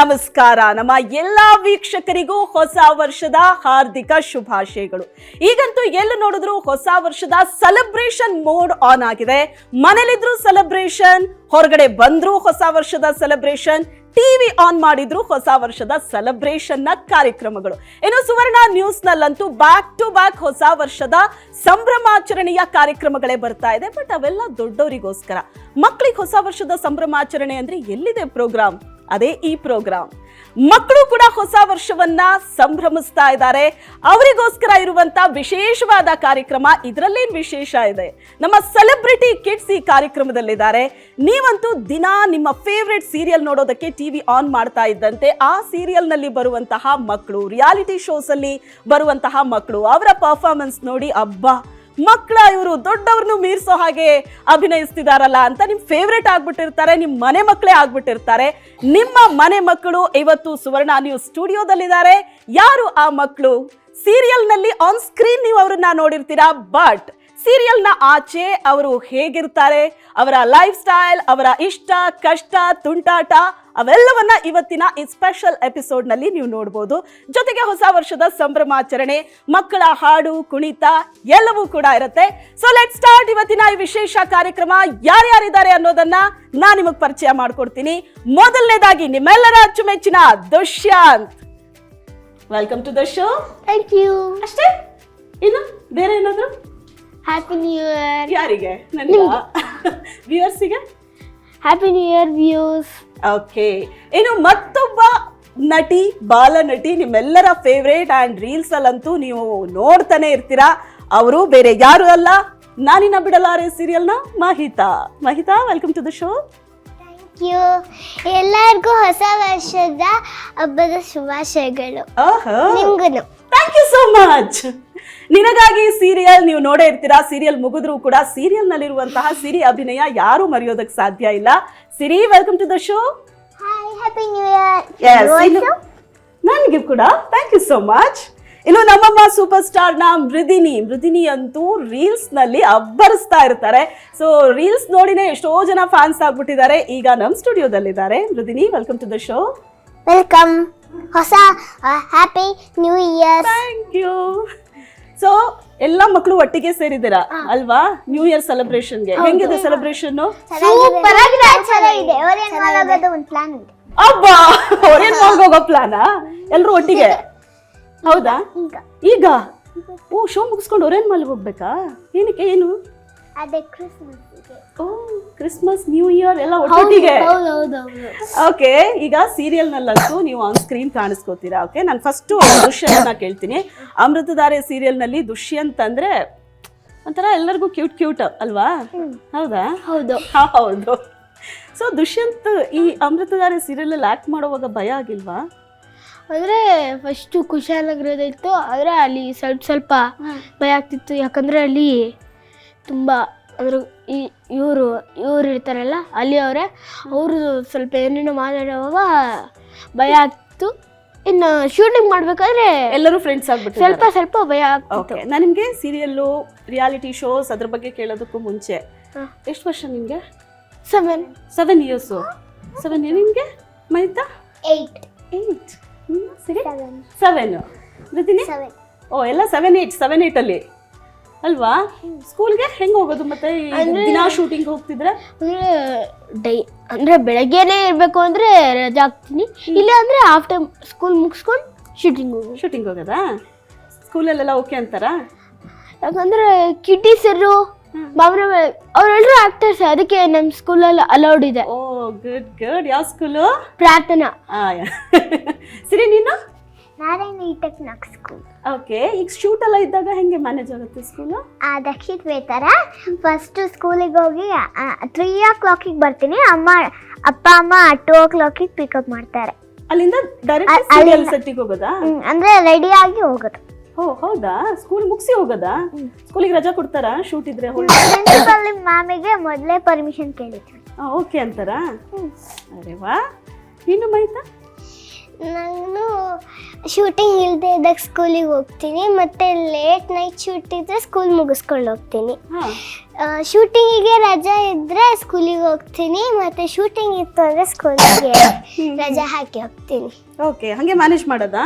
ನಮಸ್ಕಾರ. ನಮ್ಮ ಎಲ್ಲಾ ವೀಕ್ಷಕರಿಗೂ ಹೊಸ ವರ್ಷದ ಹಾರ್ದಿಕ ಶುಭಾಶಯಗಳು. ಈಗಂತೂ ಎಲ್ಲಿ ನೋಡಿದ್ರು ಹೊಸ ವರ್ಷದ ಸೆಲೆಬ್ರೇಷನ್ ಮೋಡ್ ಆನ್ ಆಗಿದೆ. ಮನೇಲಿದ್ರು ಸೆಲೆಬ್ರೇಷನ್, ಹೊರಗಡೆ ಬಂದ್ರು ಹೊಸ ವರ್ಷದ ಸೆಲೆಬ್ರೇಷನ್, ಟಿವಿ ಆನ್ ಮಾಡಿದ್ರು ಹೊಸ ವರ್ಷದ ಸೆಲೆಬ್ರೇಷನ್ ನ ಕಾರ್ಯಕ್ರಮಗಳು. ಇನ್ನು ಸುವರ್ಣ ನ್ಯೂಸ್ ನಲ್ಲಂತೂ ಬ್ಯಾಕ್ ಟು ಬ್ಯಾಕ್ ಹೊಸ ವರ್ಷದ ಸಂಭ್ರಮಾಚರಣೆಯ ಕಾರ್ಯಕ್ರಮಗಳೇ ಬರ್ತಾ ಇದೆ. ಬಟ್ ಅವೆಲ್ಲ ದೊಡ್ಡವರಿಗೋಸ್ಕರ. ಮಕ್ಕಳಿಗೆ ಹೊಸ ವರ್ಷದ ಸಂಭ್ರಮಾಚರಣೆ ಅಂದ್ರೆ ಎಲ್ಲಿದೆ ಪ್ರೋಗ್ರಾಮ್? ಅದೇ ಈ ಪ್ರೋಗ್ರಾಮ್. ಮಕ್ಕಳು ಕೂಡ ಹೊಸ ವರ್ಷವನ್ನ ಸಂಭ್ರಮಿಸ್ತಾ ಇದ್ದಾರೆ. ಅವರಿಗೋಸ್ಕರ ಇರುವಂತ ವಿಶೇಷವಾದ ಕಾರ್ಯಕ್ರಮ. ಇದರಲ್ಲೇನ್ ವಿಶೇಷ ಇದೆ? ನಮ್ಮ ಸೆಲೆಬ್ರಿಟಿ ಕಿಡ್ಸ್ ಈ ಕಾರ್ಯಕ್ರಮದಲ್ಲಿದ್ದಾರೆ. ನೀವಂತೂ ದಿನ ನಿಮ್ಮ ಫೇವ್ರೆಟ್ ಸೀರಿಯಲ್ ನೋಡೋದಕ್ಕೆ ಟಿವಿ ಆನ್ ಮಾಡ್ತಾ ಇದ್ದಂತೆ ಆ ಸೀರಿಯಲ್ ನಲ್ಲಿ ಬರುವಂತಹ ಮಕ್ಕಳು, ರಿಯಾಲಿಟಿ ಶೋಸ್ ಅಲ್ಲಿ ಬರುವಂತಹ ಮಕ್ಕಳು, ಅವರ ಪರ್ಫಾರ್ಮೆನ್ಸ್ ನೋಡಿ ಅಬ್ಬಾ, ಮಕ್ಕಳ ಇವರು ದೊಡ್ಡವ್ರನ್ನು ಮೀರ್ಸೋ ಹಾಗೆ ಅಭಿನಯಿಸ್ತಿದಾರಲ್ಲ ಅಂತ ನಿಮ್ ಫೇವ್ರೇಟ್ ಆಗ್ಬಿಟ್ಟಿರ್ತಾರೆ. ನಿಮ್ ಮನೆ ಮಕ್ಕಳೇ ಆಗ್ಬಿಟ್ಟಿರ್ತಾರೆ. ನಿಮ್ಮ ಮನೆ ಮಕ್ಕಳು ಇವತ್ತು ಸುವರ್ಣ ನ್ಯೂಸ್ ಸ್ಟುಡಿಯೋದಲ್ಲಿದ್ದಾರೆ. ಯಾರು ಆ ಮಕ್ಕಳು? ಸೀರಿಯಲ್ ನಲ್ಲಿ ಆನ್ ಸ್ಕ್ರೀನ್ ನೀವು ಅವ್ರನ್ನ ನೋಡಿರ್ತೀರಾ, ಬಟ್ ಸೀರಿಯಲ್ ನ ಆಚೆ ಅವರು ಹೇಗಿರ್ತಾರೆ, ಅವರ ಲೈಫ್ ಸ್ಟೈಲ್, ಅವರ ಇಷ್ಟ ಕಷ್ಟ ತುಂಟಾಟ ಅವೆಲ್ಲವನ್ನ ಇವತ್ತಿನ ಈ ಸ್ಪೆಷಲ್ ಎಪಿಸೋಡ್ ನಲ್ಲಿ ನೀವು ನೋಡಬಹುದು. ಜೊತೆಗೆ ಹೊಸ ವರ್ಷದ ಸಂಭ್ರಮಾಚರಣೆ, ಮಕ್ಕಳ ಹಾಡು ಕುಣಿತ ಎಲ್ಲವೂ ಕೂಡ ಇರುತ್ತೆ. ಸೊ ಲೆಟ್ ಸ್ಟಾರ್ಟ್ ಇವತ್ತಿನ ಈ ವಿಶೇಷ ಕಾರ್ಯಕ್ರಮ. ಯಾರ್ಯಾರಿದ್ದಾರೆ ಅನ್ನೋದನ್ನ ನಾನು ನಿಮಗೆ ಪರಿಚಯ ಮಾಡ್ಕೊಡ್ತೀನಿ. ಮೊದಲನೇದಾಗಿ ನಿಮ್ಮೆಲ್ಲರ ಅಚ್ಚುಮೆಚ್ಚಿನ Dushyant. Welcome to the show. Thank you. ಅಷ್ಟೇ? ಇನ್ನು ಬೇರೆ ಏನಾದ್ರು? Happy new year. ಯಾರಿಗೆ? ನನಗೆ ವ್ಯೂವರ್ಸಿಗೆ happy new year views. Okay. ಇನ್ನು ಮತ್ತೊಬ್ಬ ನಟಿ, ಬಾಲ ನಟಿ, ನಿಮ್ಮೆಲ್ಲರ ಫೇವ್ರೇಟ್ ಅಂಡ್ ರೀಲ್ಸ್ ಅಲ್ಲಂತೂ ನೀವು ನೋಡ್ತಾನೆ ಇರ್ತೀರಾ. ಅವರು ಬೇರೆ ಯಾರು ಅಲ್ಲ, ನಾನಿನ ಬಿಡಲಾರೆ ಸೀರಿಯಲ್ನ Mahita. Mahita, welcome to the show. Thank you. ಎಲ್ಲರಿಗೂ ಹೊಸ ವರ್ಷದ ಹಬ್ಬದ ಶುಭಾಶಯಗಳು. ನಿಮ್ಗೂ. Thank you so much. ನಿನಗಾಗಿ ಸೀರಿಯಲ್ ನೀವು ನೋಡೇ ಇರ್ತೀರಾ. ಸೀರಿಯಲ್ ಮುಗಿದ್ರು ಕೂಡ ಸೀರಿಯಲ್ ನಲ್ಲಿರುವಂತಹ ಸಿರಿ ಅಭಿನಯ ಯಾರು ಮರೆಯೋದಕ್ಕೆ ಸಾಧ್ಯ ಇಲ್ಲ. Siri, welcome to the show. Hi, happy new year. ನನಗೆ ಕೂಡ ಥ್ಯಾಂಕ್ ಯು ಸೋ ಮಚ್. ಇನ್ನು ನಮ್ಮಮ್ಮ ಸೂಪರ್ ಸ್ಟಾರ್ ನ ಮೃದಿನಿ ಅಂತೂ ರೀಲ್ಸ್ ನಲ್ಲಿ ಅಬ್ಬರಿಸ್ತಾ ಇರ್ತಾರೆ. ಸೊ ರೀಲ್ಸ್ ನೋಡಿನೇ ಎಷ್ಟೋ ಜನ ಫ್ಯಾನ್ಸ್ ಆಗ್ಬಿಟ್ಟಿದ್ದಾರೆ. ಈಗ ನಮ್ಮ ಸ್ಟುಡಿಯೋದಲ್ಲಿದ್ದಾರೆ Mridini. Welcome to the show. Welcome. ಹೊಸ happy new year. Thank you. So ಎಲ್ಲ ಮಕ್ಕಳು ಒಟ್ಟಿಗೆ ಸೇರಿದ್ದೀರಾ ಅಲ್ವಾ ನ್ಯೂ ಇಯರ್ ಸೆಲೆಬ್ರೇಷನ್ಗೆ? ಹೆಂಗಿದೆ ಸೆಲೆಬ್ರೇಷನ್? ಸೂಪರ್ ಆಗಿದೆ. ಓರಿಯಂಟ್ ಮಾಲ್ ಹೋಗೋದು ಒಂದು ಪ್ಲಾನ್ ಇದೆ. ಅಬ್ಬಾ, ಓರಿಯಂಟ್ ಮಾಲ್ ಹೋಗೋ ಪ್ಲಾನಾ? ಎಲ್ರು ಒಟ್ಟಿಗೆ? ಹೌದಾ? ಈಗ ಓ, ಶೋ ಮುಗಿಸ್ಕೊಂಡು ಓರಿಯಂಟ್ ಮಾಲ್ ಹೋಗ್ಬೇಕಾ? ಏನಕ್ಕೆ? ಏನು? ಅದೇ ಕ್ರಿಸ್ಮಸ್. ಓ, ಕ್ರಿಸ್ಮಸ್ ನ್ಯೂ ಇಯರ್ ಎಲ್ಲ ಒಟ್ಟಿಗೆ. ಓಕೆ. ಈಗ ಸೀರಿಯಲ್ ನಲ್ಲಂತೂ ನೀವು ಆನ್ ಸ್ಕ್ರೀನ್ ಕಾಣಿಸ್ಕೋತೀರಾ. ಓಕೆ, ನಾನು ಫಸ್ಟ್ ದುಷ್ಯಂತ್ನ ಕೇಳ್ತೀನಿ. ಅಮೃತಧಾರೆ ಸೀರಿಯಲ್ ನಲ್ಲಿ ದುಷ್ಯಂತ್ ಅಂದ್ರೆ ಒಂಥರ ಎಲ್ಲರಿಗೂ ಕ್ಯೂಟ್ ಅಲ್ವಾ? ಹೌದಾ? ಹೌದು. ಹೌದು. ಸೊ ದುಷ್ಯಂತ್ ಈ ಅಮೃತಧಾರೆ ಸೀರಿಯಲ್ ಅಲ್ಲಿ ಆಕ್ಟ್ ಮಾಡುವಾಗ ಭಯ ಆಗಿಲ್ವಾ? ಅಂದರೆ ಫಸ್ಟು ಖುಷಿಯಾಗಿರೋದಿತ್ತು, ಆದರೆ ಅಲ್ಲಿ ಸ್ವಲ್ಪ ಭಯ ಆಗ್ತಿತ್ತು. ಯಾಕಂದರೆ ಅಲ್ಲಿ ತುಂಬ ಅಂದ್ರೆ ಇವರು ಇರ್ತಾರಲ್ಲ ಅಲ್ಲಿ ಅವರು ಸ್ವಲ್ಪ ಏನೇನೋ ಮಾತಾಡುವಾಗ ಭಯ ಆಗ್ತಿತ್ತು. ಇನ್ನು ಶೂಟಿಂಗ್ ಮಾಡಬೇಕಾದ್ರೆ ಎಲ್ಲರೂ ಫ್ರೆಂಡ್ಸ್ ಆಗ್ಬಿಟ್ಟು ಸ್ವಲ್ಪ ಭಯ ಆಗ್ತಿತ್ತು. ನಾನು ನಿಮಗೆ ಸೀರಿಯಲ್ಲು, ರಿಯಾಲಿಟಿ ಶೋಸ್ ಅದ್ರ ಬಗ್ಗೆ ಕೇಳೋದಕ್ಕೂ ಮುಂಚೆ ಎಷ್ಟು ವರ್ಷ ನಿಮಗೆ? 7 ಇಯರ್ಸು. 7 ನಿಮಗೆ? ಮಹಿತಾ? 8. ಸರಿ, 7. ಮೃದಿನಿ? ಓ, ಎಲ್ಲ 7-8 ಅಲ್ಲಿ ಅಲ್ವಾ? ಸ್ಕೂಲ್ಗೆ ಹೆಂಗೆ ಹೋಗೋದು ಮತ್ತೆ? ದಿನ ಶೂಟಿಂಗ್ ಹೋಗ್ತಿದ್ರೆ ಅಂದ್ರೆ ಬೆಳಗ್ಗೆನೇ ಇರಬೇಕು ಅಂದ್ರೆ ರಜಾ ಹಾಕ್ತೀನಿ, ಇಲ್ಲ ಅಂದ್ರೆ ಆಫ್ಟರ್ ಸ್ಕೂಲ್ ಮುಗಿಸ್ಕೊಂಡು ಶೂಟಿಂಗ್ ಹೋಗೋದಾ? ಸ್ಕೂಲಲ್ಲೆಲ್ಲ ಓಕೆ ಅಂತಾರಾ? ಯಾಕಂದ್ರೆ ಕಿಟಿ ಸರ್, ಅವರೆಲ್ಲರೂ ಆಕ್ಟರ್ಸ್, ಅದಕ್ಕೆ ನಮ್ಮ ಸ್ಕೂಲಲ್ಲಿ ಅಲೌಡ್ ಇದೆ. ಓ, ಗುಡ್. ಯಾವ ಸ್ಕೂಲು? ಪ್ರಾರ್ಥನಾ. ಸರಿ, ನೀನು? ನಾರಾಯಣ ಟೆಕ್ನಾಕ್ ಸ್ಕೂಲ್. ಓಕೆ. ಈಗ ಶೂಟ್ ಎಲ್ಲ ಇದ್ದಾಗ ಹೆಂಗೆ ಮ್ಯಾನೇಜ್ ಆಗುತ್ತೆ ಸ್ಕೂಲು? ದಕ್ಷಿತ್ ವೇತರ ಫಸ್ಟ್ ಸ್ಕೂಲಿಗೆ ಹೋಗಿ 3 o'clock ಬರ್ತೀನಿ. ಅಪ್ಪ ಅಮ್ಮ 2 o'clock ಪಿಕಪ್ ಮಾಡ್ತಾರೆ. ಅಲ್ಲಿಂದ ಡೈರೆಕ್ಟ್ ಸೀರಿಯಲ್ ಸೆಟ್ಟಿಗೆ ಹೋಗೋದಾ? ಅಂದ್ರೆ ರೆಡಿ ಆಗಿ ಹೋಗೋದು. ಓ, ಹೌದಾ? ಸ್ಕೂಲ್ ಮುಗಿಸಿ ಹೋಗೋದಾ? ಸ್ಕೂಲಿಗೆ ರಜಾ ಕೊಡ್ತಾರಾ ಶೂಟ್ ಇದ್ರೆ? ಪ್ರಿನ್ಸಿಪಲ್ ಮ್ಯಾಮಿಗೆ ಮೊದಲೇ ಪರ್ಮಿಷನ್ ಕೇಳಿದ್ರು. ಓಕೆ ಅಂತಾರಾ? ಅರೆ ವಾ. ನೀನು ಮಹಿತಾ? ನಾನು ಶೂಟಿಂಗ್ ಇಲ್ಲದೆ ಇದ್ದಾಗ ಸ್ಕೂಲಿಗೆ ಹೋಗ್ತೀನಿ ಮತ್ತು ಲೇಟ್ ನೈಟ್ ಶೂಟ್ ಇದ್ದರೆ ಸ್ಕೂಲ್ ಮುಗಿಸ್ಕೊಂಡು ಹೋಗ್ತೀನಿ. ಶೂಟಿಂಗಿಗೆ ರಜಾ ಇದ್ದರೆ ಸ್ಕೂಲಿಗೆ ಹೋಗ್ತೀನಿ, ಮತ್ತು ಶೂಟಿಂಗ್ ಇತ್ತು ಅಂದರೆ ಸ್ಕೂಲಿಗೆ ರಜಾ ಹಾಕಿ ಹೋಗ್ತೀನಿ. ಓಕೆ, ಹಾಗೆ ಮ್ಯಾನೇಜ್ ಮಾಡೋದಾ?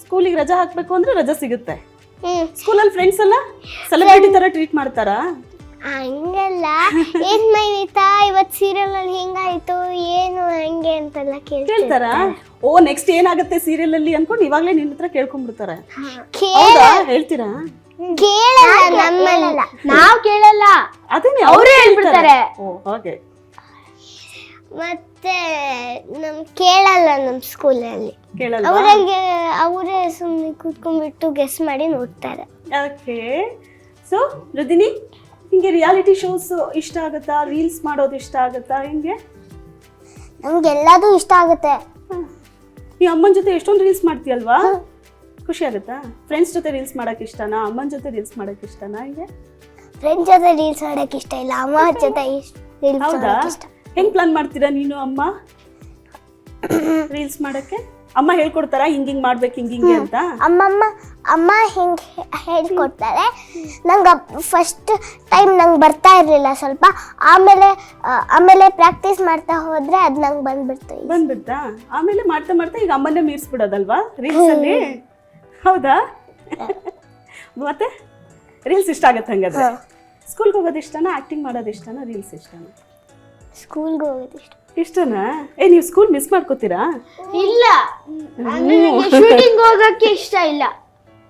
ಸ್ಕೂಲಿಗೆ ರಜಾ ಹಾಕಬೇಕು ಅಂದರೆ ರಜಾ ಸಿಗುತ್ತೆ. ಸ್ಕೂಲಲ್ಲಿ ಫ್ರೆಂಡ್ಸ್ ಎಲ್ಲ ಸೆಲೆಬ್ರಿಟಿ ಥರ ಟ್ರೀಟ್ ಮಾಡ್ತಾರಾ? ಹಂಗಲ್ಲ, ಏನ್ ಮೈನಿತಾ ಇವತ್ತು ಸೀರಿಯಲ್ ಅಲ್ಲಿ ಹೆಂಗಾಯ್ತು ಏನು ಹಂಗೆ ಅಂತೆಲ್ಲ ಕೇಳ್ತಾರಾ? ಓ, ನೆಕ್ಸ್ಟ್ ಏನಾಗುತ್ತೆ ಸೀರಿಯಲ್ ಅಲ್ಲಿ ಅನ್ಕೊಂಡು ಇವಾಗ್ಲೇ ನಿನ್ನ ಹತ್ರ ಕೇಳ್ಕೊಂಡ್ಬಿಡ್ತಾರೆ. ಹೇಳ್ತೀರಾ? ಕೇಳಲ್ಲ, ನಮ್ಮಲ್ಲ ನಾವು ಕೇಳಲ್ಲ, ಅದೇನೆ ಅವರೇ ಹೇಳ್ಬಿಡ್ತಾರೆ. ಓ ಹಾಗೆ. ಮತ್ತೆ ನಮ್ ಕೇಳಲ್ಲ, ನಮ್ ಸ್ಕೂಲಲ್ಲಿ ಕೇಳಲ್ಲ, ಅವರೇ ಸುಮ್ಮನೆ ಕೂತ್ಕೊಂಡ್ಬಿಟ್ಟು ಗೆಸ್ ಮಾಡಿ ನೋಡ್ತಾರೆ. ಓಕೆ. ಸೊ ರುದಿನಿ, ಹಿಂಗೆ ರಿಯಾಲಿಟಿ ಶೋಸ್ ಇಷ್ಟ ಆಗುತ್ತಾ? ರೀಲ್ಸ್ ಮಾಡೋದು ಇಷ್ಟ ಆಗುತ್ತಾ? ಹಿಂಗೆ ನಮ್ಗೆಲ್ಲದೂ ಇಷ್ಟ ಆಗುತ್ತೆ. ಈ ಅಮ್ಮನ ಜೊತೆ ಎಷ್ಟೊಂದು ರೀಲ್ಸ್ ಮಾಡ್ತೀಯಲ್ವಾ? ಖುಷಿ ಆಗುತ್ತಾ? ಫ್ರೆಂಡ್ಸ್ ಜೊತೆ ರೀಲ್ಸ್ ಮಾಡಕ್ ಇಷ್ಟನಾ? ಅಮ್ಮನ ಜೊತೆ ರೀಲ್ಸ್ ಮಾಡಕ್ ಇಷ್ಟನಾ? ಹಿಂಗೆ ಫ್ರೆಂಡ್ಸ್ ಜೊತೆ ರೀಲ್ಸ್ ಮಾಡಕ್ ಇಷ್ಟ ಇಲ್ಲ, ಅಮ್ಮ ಜೊತೆ ರೀಲ್ಸ್ ಹೌದಾ? ಹೆಂಗ್ ಪ್ಲಾನ್ ಮಾಡ್ತೀರಾ ನೀನು ಅಮ್ಮ ರೀಲ್ಸ್ ಮಾಡಕ್ಕೆ? ಅಮ್ಮ ಹೇಳ್ಕೊಡ್ತಾರಾ ಹಿಂಗ್ ಮಾಡ್ಬೇಕು ಹಿಂಗೆ ಅಂತ? ಅಮ್ಮ ಹಿಂಗೆ ಹೇಳ್ಕೊಡ್ತಾರೆ. ನಂಗೆ ಫಸ್ಟ್ ಟೈಮ್ ನಂಗೆ ಬರ್ತಾ ಇರಲಿಲ್ಲ ಸ್ವಲ್ಪ, ಆಮೇಲೆ ಪ್ರಾಕ್ಟೀಸ್ ಮಾಡ್ತಾ ಹೋದ್ರೆ ಅದು ನಂಗೆ ಬಂದ್ಬಿಡ್ತಾ. ಆಮೇಲೆ ಮಾಡ್ತಾ ಮಾಡ್ತಾ ಈಗ ಅಮ್ಮನ್ನೇ ಮೀರಿಸ್ಬಿಡೋದಲ್ವಾ ರೀಲ್ಸ್ ಅಲ್ಲಿ? ಹೌದಾ? ಮತ್ತೆ ರೀಲ್ಸ್ ಇಷ್ಟ ಆಗತ್ತೆ ಹಂಗಾದ್ರೆ? ಸ್ಕೂಲ್ಗೆ ಹೋಗೋದು ಇಷ್ಟನಾ? ಆಕ್ಟಿಂಗ್ ಮಾಡೋದು ಇಷ್ಟನಾ? ರೀಲ್ಸ್ ಇಷ್ಟನಾ? ಸ್ಕೂಲ್ಗೆ ಹೋಗೋದು ಇಷ್ಟನಾ? ನೀವು ಸ್ಕೂಲ್ ಮಿಸ್ ಮಾಡ್ಕೋತೀರಾ? ಇಲ್ಲ, ಶೂಟಿಂಗ್ ಹೋಗಕ್ಕೆ ಇಷ್ಟ ಇಲ್ಲ,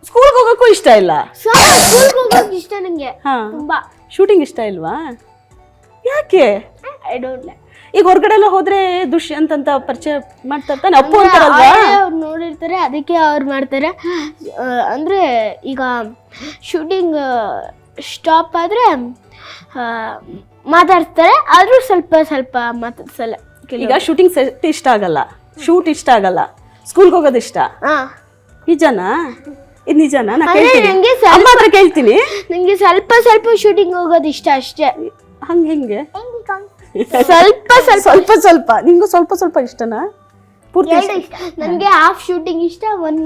ಸ್ಕೂಲ್ಗೆ ಹೋಗಕ್ಕೂ ಇಷ್ಟ ಇಲ್ಲ. ಸ್ಕೂಲ್ಗೆ ಹೋಗಕ್ಕೆ ಇಷ್ಟ ನಂಗೆ ತುಂಬಾ. ಶೂಟಿಂಗ್ ಇಷ್ಟ ಇಲ್ವಾ? ಯಾಕೆ? I don't like. ಈಗ ಹೊರಗಡೆ ಎಲ್ಲ ಹೋದ್ರೆ ದುಷ್ಯಂತ್ ಅಂತ ಪರಿಚಯ ಮಾಡ್ತಾರೆ, ಅಪ್ಪು ಅಂತಾರಲ್ವಾ? ಅವ್ರು ನೋಡಿರ್ತಾರೆ, ಅದಕ್ಕೆ ಅವ್ರು ಮಾಡ್ತಾರೆ. ಅಂದ್ರೆ ಈಗ ಶೂಟಿಂಗ್ ಸ್ಟಾಪ್ ಆದ್ರೆ ಮಾತಾಡ್ತಾರೆ, ಆದ್ರೂ ಸ್ವಲ್ಪ ಮಾತಾಡ್ಸಲ್ಲ. ಈಗ ಶೂಟಿಂಗ್ ಸೆಟ್ ಇಷ್ಟ ಆಗಲ್ಲ, ಶೂಟ್ ಇಷ್ಟ ಆಗಲ್ಲ, ಸ್ಕೂಲ್ಗೆ ಹೋಗೋದು ಇಷ್ಟ. ನಿಜನಾ? ಇದು ನಿಜನಾ? ನಾನು ಕೇಳ್ತೀನಿ. ನಂಗೆ ಸ್ವಲ್ಪ ಶೂಟಿಂಗ್ ಹೋಗೋದು ಇಷ್ಟ ಅಷ್ಟೇ. ಹೆಂಗೆ? ಸ್ವಲ್ಪ ನಿಂಗೂ ಸ್ವಲ್ಪ ಇಷ್ಟನಾ? ಪೂರ್ತಿ ಇಷ್ಟ. ನನಗೆ ಹಾಫ್ ಶೂಟಿಂಗ್ ಇಷ್ಟ, ಒನ್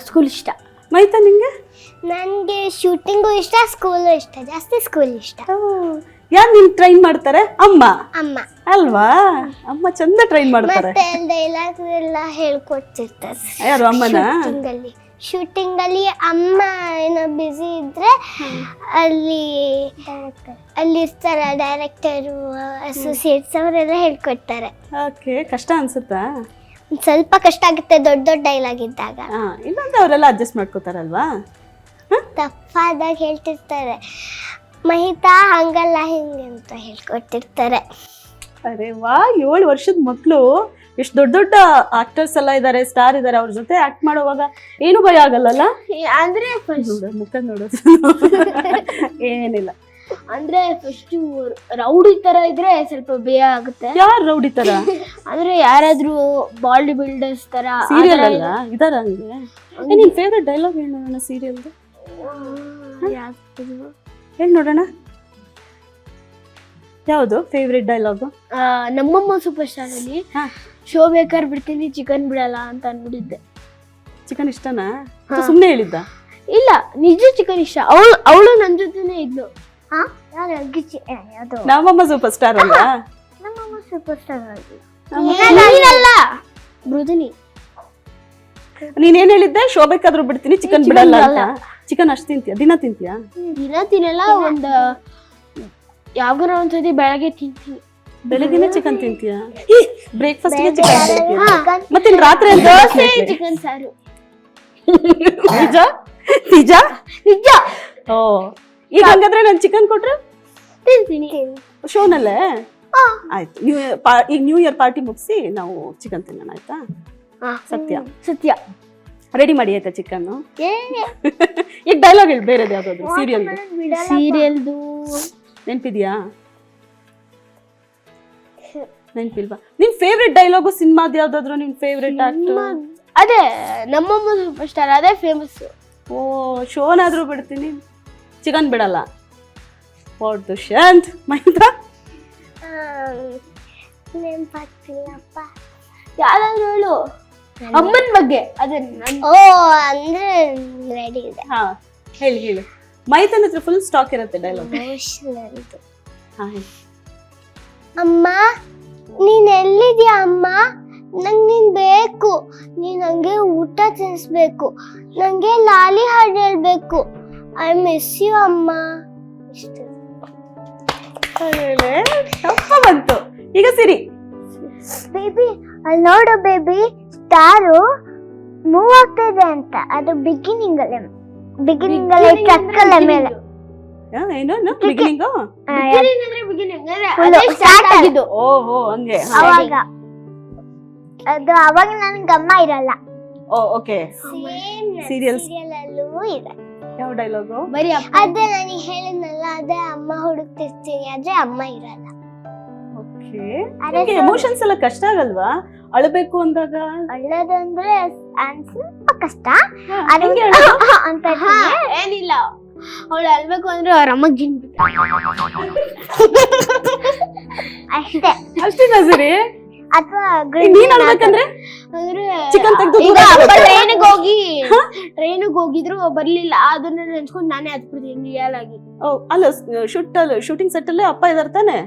ಸ್ಕೂಲ್ ಇಷ್ಟ. ಮೈತಾ ನಿಂಗೆ? ನನಗೆ ಶೂಟಿಂಗು ಇಷ್ಟ, ಸ್ಕೂಲು ಇಷ್ಟ, ಜಾಸ್ತಿ ಸ್ಕೂಲ್ ಇಷ್ಟ. ಯಾರು ನಿನ್ ಟ್ರೈನ್ ಮಾಡ್ತಾರೆ? ಅಮ್ಮ ಅಲ್ವಾ? ಅಮ್ಮ ಚಂದ ಟ್ರೈನ್ ಮಾಡ್ತಾರೆ. ಮತ್ತೆ ಡೈಲಾಗ್ ಎಲ್ಲ ಹೇಳ್ಕೊಡ್ತಿರ್ತಾರೆ. ಯಾರು? ಅಮ್ಮನ? ಶೂಟಿಂಗ್ ಅಲ್ಲಿ ಅಮ್ಮ ಏನೋ ಬಿಸಿ ಇದ್ರೆ ಅಲ್ಲಿ ಇರ್ತಾರ ಡೈರೆಕ್ಟರು, ಅಸೋಸಿಯೇಟ್ಸ್ ಅವರೆಲ್ಲ ಹೇಳ್ಕೊಡ್ತಾರೆ. ಓಕೆ, ಕಷ್ಟ ಅನ್ಸುತ್ತಾ? ಸ್ವಲ್ಪ ಕಷ್ಟ ಆಗುತ್ತೆ ದೊಡ್ಡ ಡೈಲಾಗ್ ಇದ್ದಾಗ. ಇಲ್ಲಾಂದ್ರೆ ಅವರೆಲ್ಲ ಅಡ್ಜಸ್ಟ್ ಮಾಡ್ಕೋತಾರಲ್ವಾ? ತಪ್ಪಾದಾಗ ಹೇಳ್ತಿರ್ತಾರೆ, ಮಹಿತಾ ಹಂಗಲ್ಲ ಹಿಂಗೆ ಅಂತ ಹೇಳ್ಕೊಟ್ಟಿರ್ತಾರೆ. ಅರೆ ವಾ, 7 ವರ್ಷದ ಮಕ್ಕಳು ಎಷ್ಟು ದೊಡ್ಡ ಆಕ್ಟರ್ಸ್ ಎಲ್ಲ ಇದ್ದಾರೆ, ಸ್ಟಾರ್ ಇದ್ದಾರೆ, ಅವ್ರ ಜೊತೆ ಆಕ್ಟ್ ಮಾಡುವಾಗ ಏನು ಭಯ ಆಗಲ್ಲ? ಅಂದ್ರೆ ಮುಖ ನೋಡೋದು ಏನಿಲ್ಲ. ಅಂದ್ರೆ ಫಸ್ಟ್ ರೌಡಿ ತರ ಇದ್ರೆ ಸ್ವಲ್ಪ ಭಯ ಆಗುತ್ತೆ. ಯಾರು ರೌಡಿ ತರ? ಅಂದ್ರೆ ಯಾರಾದ್ರೂ ಬಾಡಿ ಬಿಲ್ಡರ್ಸ್ ತರ ಸೀರಿಯಲ್ ಅಲ್ಲ ಇದಾರ? ಹಂಗೆ ನಿನ್ ಫೇವ್ರೆಟ್ ಡೈಲಾಗ್ ಹೇಳಿ ನೋಡೋಣ ಸೀರಿಯಲ್ದು. ಹೇಳಿ ನೋಡೋಣ, ಯಾವುದು ಫೇವ್ರೆಟ್ ಡೈಲಾಗು? ನಮ್ಮಮ್ಮ ಸೂಪರ್ ಸ್ಟಾರ್ ಅಲ್ಲಿ ಶೋ ಬೇಕಾದ್ರೆ ಬಿಡ್ತೀನಿ, ಚಿಕನ್ ಬಿಡಲ್ಲ ಅಂತ ಅನ್ಬಿಟ್ಟಿದ್ದೆ. ಚಿಕನ್ ಇಷ್ಟನಾ? ಸುಮ್ಮನೆ ಹೇಳಿದ್ದ? ಇಲ್ಲ, ನಿಜ ಚಿಕನ್ ಇಷ್ಟ. ಅವಳು ನನ್ನ ಜೊತೆನೇ ಇದ್ಲು. ನಮ್ಮಮ್ಮ ಸೂಪರ್ ಸ್ಟಾರ್ ಅಲ್ಲ? ನಮ್ಮಮ್ಮ ಸೂಪರ್ ಸ್ಟಾರ್ ಅಲ್ಲ, ಮೃದುನಿ. ನೀನೇನ್ ಹೇಳಿದ್ದೆ? ಶೋ ಬೇಕಾದ್ರೂ ಬಿಡ್ತೀನಿ, ಚಿಕನ್ ಬಿಡಲ್ಲ ಅಂತ. ಚಿಕನ್ ಅಷ್ಟು ತಿಂತೀಯ? ದಿನ ತಿಂತೀಯಾ? ದಿನ ತಿನ್ನಲ್ಲ, ಒಂದು ಯಾವಾಗಾರ ಒಂದ್ಸತಿ ಬೆಳಗ್ಗೆ ತಿಂತೀನಿ. ಬೆಳಗ್ಗೆನೆ ಚಿಕನ್ ತಿಂತೀಯಾ? ಬ್ರೇಕ್ಫಾಸ್ಟ್ ಗೆ ಚಿಕನ್ ತಿಂತೀಯಾ? ಮತ್ತೆ ರಾತ್ರಿ ದೋಸೆ ಚಿಕನ್ ಸಾರು. ನಿಜ ನಿಜ ನಿಜ. ಓ, ಈಗ ಹಂಗಾದ್ರೆ ನಾನು ಚಿಕನ್ ಕೊಟ್ರೆ ತಿಂತೀನಿ ಶೋನಲ್ಲೇ? ಆಯ್ತು, ಈಗ ನ್ಯೂ ಇಯರ್ ಪಾರ್ಟಿ ಮುಗಿಸಿ ನಾವು ಚಿಕನ್ ತಿನ್ನೋಣ, ಆಯ್ತಾ? ಸತ್ಯ ರೆಡಿ ಮಾಡಿ ಆಯ್ತಾ ಚಿಕನ್? ಈಗ ಡೈಲಾಗ್ ಹೇಳಿ ಬೇರೆದು ಯಾವ್ದಾದ್ರು ಸೀರಿಯಲ್ದು ನೆನ್ಪಿದ್ಯಾ? ನೆನ್ಪಿಲ್ವಾ? ನಿನ್ ಫೇವ್ರೆಟ್ ಡೈಲಾಗು ಸಿನಿಮಾದ ಯಾವ್ದಾದ್ರು? ನಿನ್ ಫೇವ್ರೆಟ್ ಆಕ್ಟರ್? ಅದೇ ನಮ್ಮಮ್ಮ ಸೂಪರ್ ಸ್ಟಾರ್, ಅದೇ ಫೇಮಸ್. ಓ, ಶೋನಾದ್ರೂ ಬಿಡ್ತೀನಿ, ಚಿಕನ್ ಬಿಡಲ್ಲ. ವಾಟ್ ದುಷ್ಯಂತ್? ಮಹಿತಾ? ನೆನಪಾಗ್ತಿಲ್ಲಪ್ಪ. ಯಾವ್ದಾದ್ರು ಹೇಳು. ಅಮ್ಮನ ಬಗ್ಗೆ ಅದನ್ನ ಓ ಅಂದ್ರೆ ರೆಡಿ ಇದೆ. ಹಾ ಹೇಳಿ ಹೇಳಿ. ಮೈತನ್ ಹತ್ರ ಫುಲ್ ಸ್ಟಾಕ್ ಇರುತ್ತೆ ಡೈಲಾಗ್. ಎಮೋಷನಲ್ದು. ಹಾ ಹೇಳಿ. ಅಮ್ಮ ನೀನ್ ಎಲ್ಲಿದ್ಯಾ ಅಮ್ಮ, ನಂಗೆ ನೀನ್ ಬೇಕು, ನೀನ್ ನಂಗೆ ಊಟ ತಿನ್ಸ್ಬೇಕು, ನಂಗೆ ಲಾಲಿ ಹಾಡು ಹೇಳ್ಬೇಕು, ಐ ಮಿಸ್ ಯು ಅಮ್ಮ. ಇಷ್ಟು ತಪ್ಪ ಬಂತು. ಈಗ ಸಿರಿ. ಬೇಬಿ ಅಲ್ಲಿ ನೋಡು ಬೇಬಿ, ಸ್ಟಾರು ಮೂವ್ ಆಗ್ತಾ ಇದೆ ಅಂತ. ಅದು ಬಿಗಿನಿಂಗ್ ಅಲ್ಲೇ ಟ್ರಕ್ಕಲ್ಲ ಮೇಲೆ ಏನು ಬಿಗಿನಿಂಗ್ ಸ್ಟಾರ್ಟ್ ಆಗಿದ್ದು. ಓಹೋ ಹಂಗೆ. ಅವಾಗ ಅದು ಅವಾಗ ನನ್ಗೆ ಅಮ್ಮ ಇರಲ್ಲ. ಓ ಓಕೆ. Serials. ಸೀರಿಯಲ್ ಅಲ್ಲೂ ಇದೆ. ಯಾವ ಡೈಲಾಗು? ಬರೀ ಅದೇ ನನಗೆ ಹೇಳಿದ್ನಲ್ಲ, ಅದೇ ಅಮ್ಮ ಹುಡುಕ್ತಿರ್ತೀನಿ ಆದ್ರೆ ಅಮ್ಮ ಇರಲ್ಲ. ಓಕೆ. ನಿಮಗೆ ಎಮೋಷನ್ಸ್ ಎಲ್ಲ ಕಷ್ಟ ಆಗಲ್ವಾ ಅಳಬೇಕು ಅಂದಾಗ? ಅಳ್ಳೋದಂದ್ರೆ ಸ್ವಲ್ಪ ಕಷ್ಟ ಹೆಂಗೆ ಅಂತ ಏನಿಲ್ಲ, ಅವಳು ಅಳ್ಬೇಕು ಅಂದ್ರೆ ಅವ್ರ ಅಮ್ಮಗೆ ಗಿನ್ಬಿಟ್ಟು ಅಷ್ಟೇ. ಅಷ್ಟೇನಾ ಸಿರಿ? ಅಥವಾ ನೀನ್ ಅಳ್ಬೇಕಂದ್ರೆ ಅಂದ್ರೆ ಚಿಕನ್ ತೆಗ್ದು ಈಗ ಟ್ರೈನಿಗೆ ಹೋಗಿದ್ರು ಬರ್ಲಿಲ್ಲ, ಅದನ್ನ ನೆನ್ಸ್ಕೊಂಡು ನಾನೇ ಹತ್ಬಿಡ್ತೀನಿ ರಿಯಲ್ ಆಗಿ. ಅಲ್ಲ ಶೂಟಿಂಗ್ ಸೆಟ್ ಅಲ್ಲೇ ಅಪ್ಪ ಇದಾರ ತಾನೆ?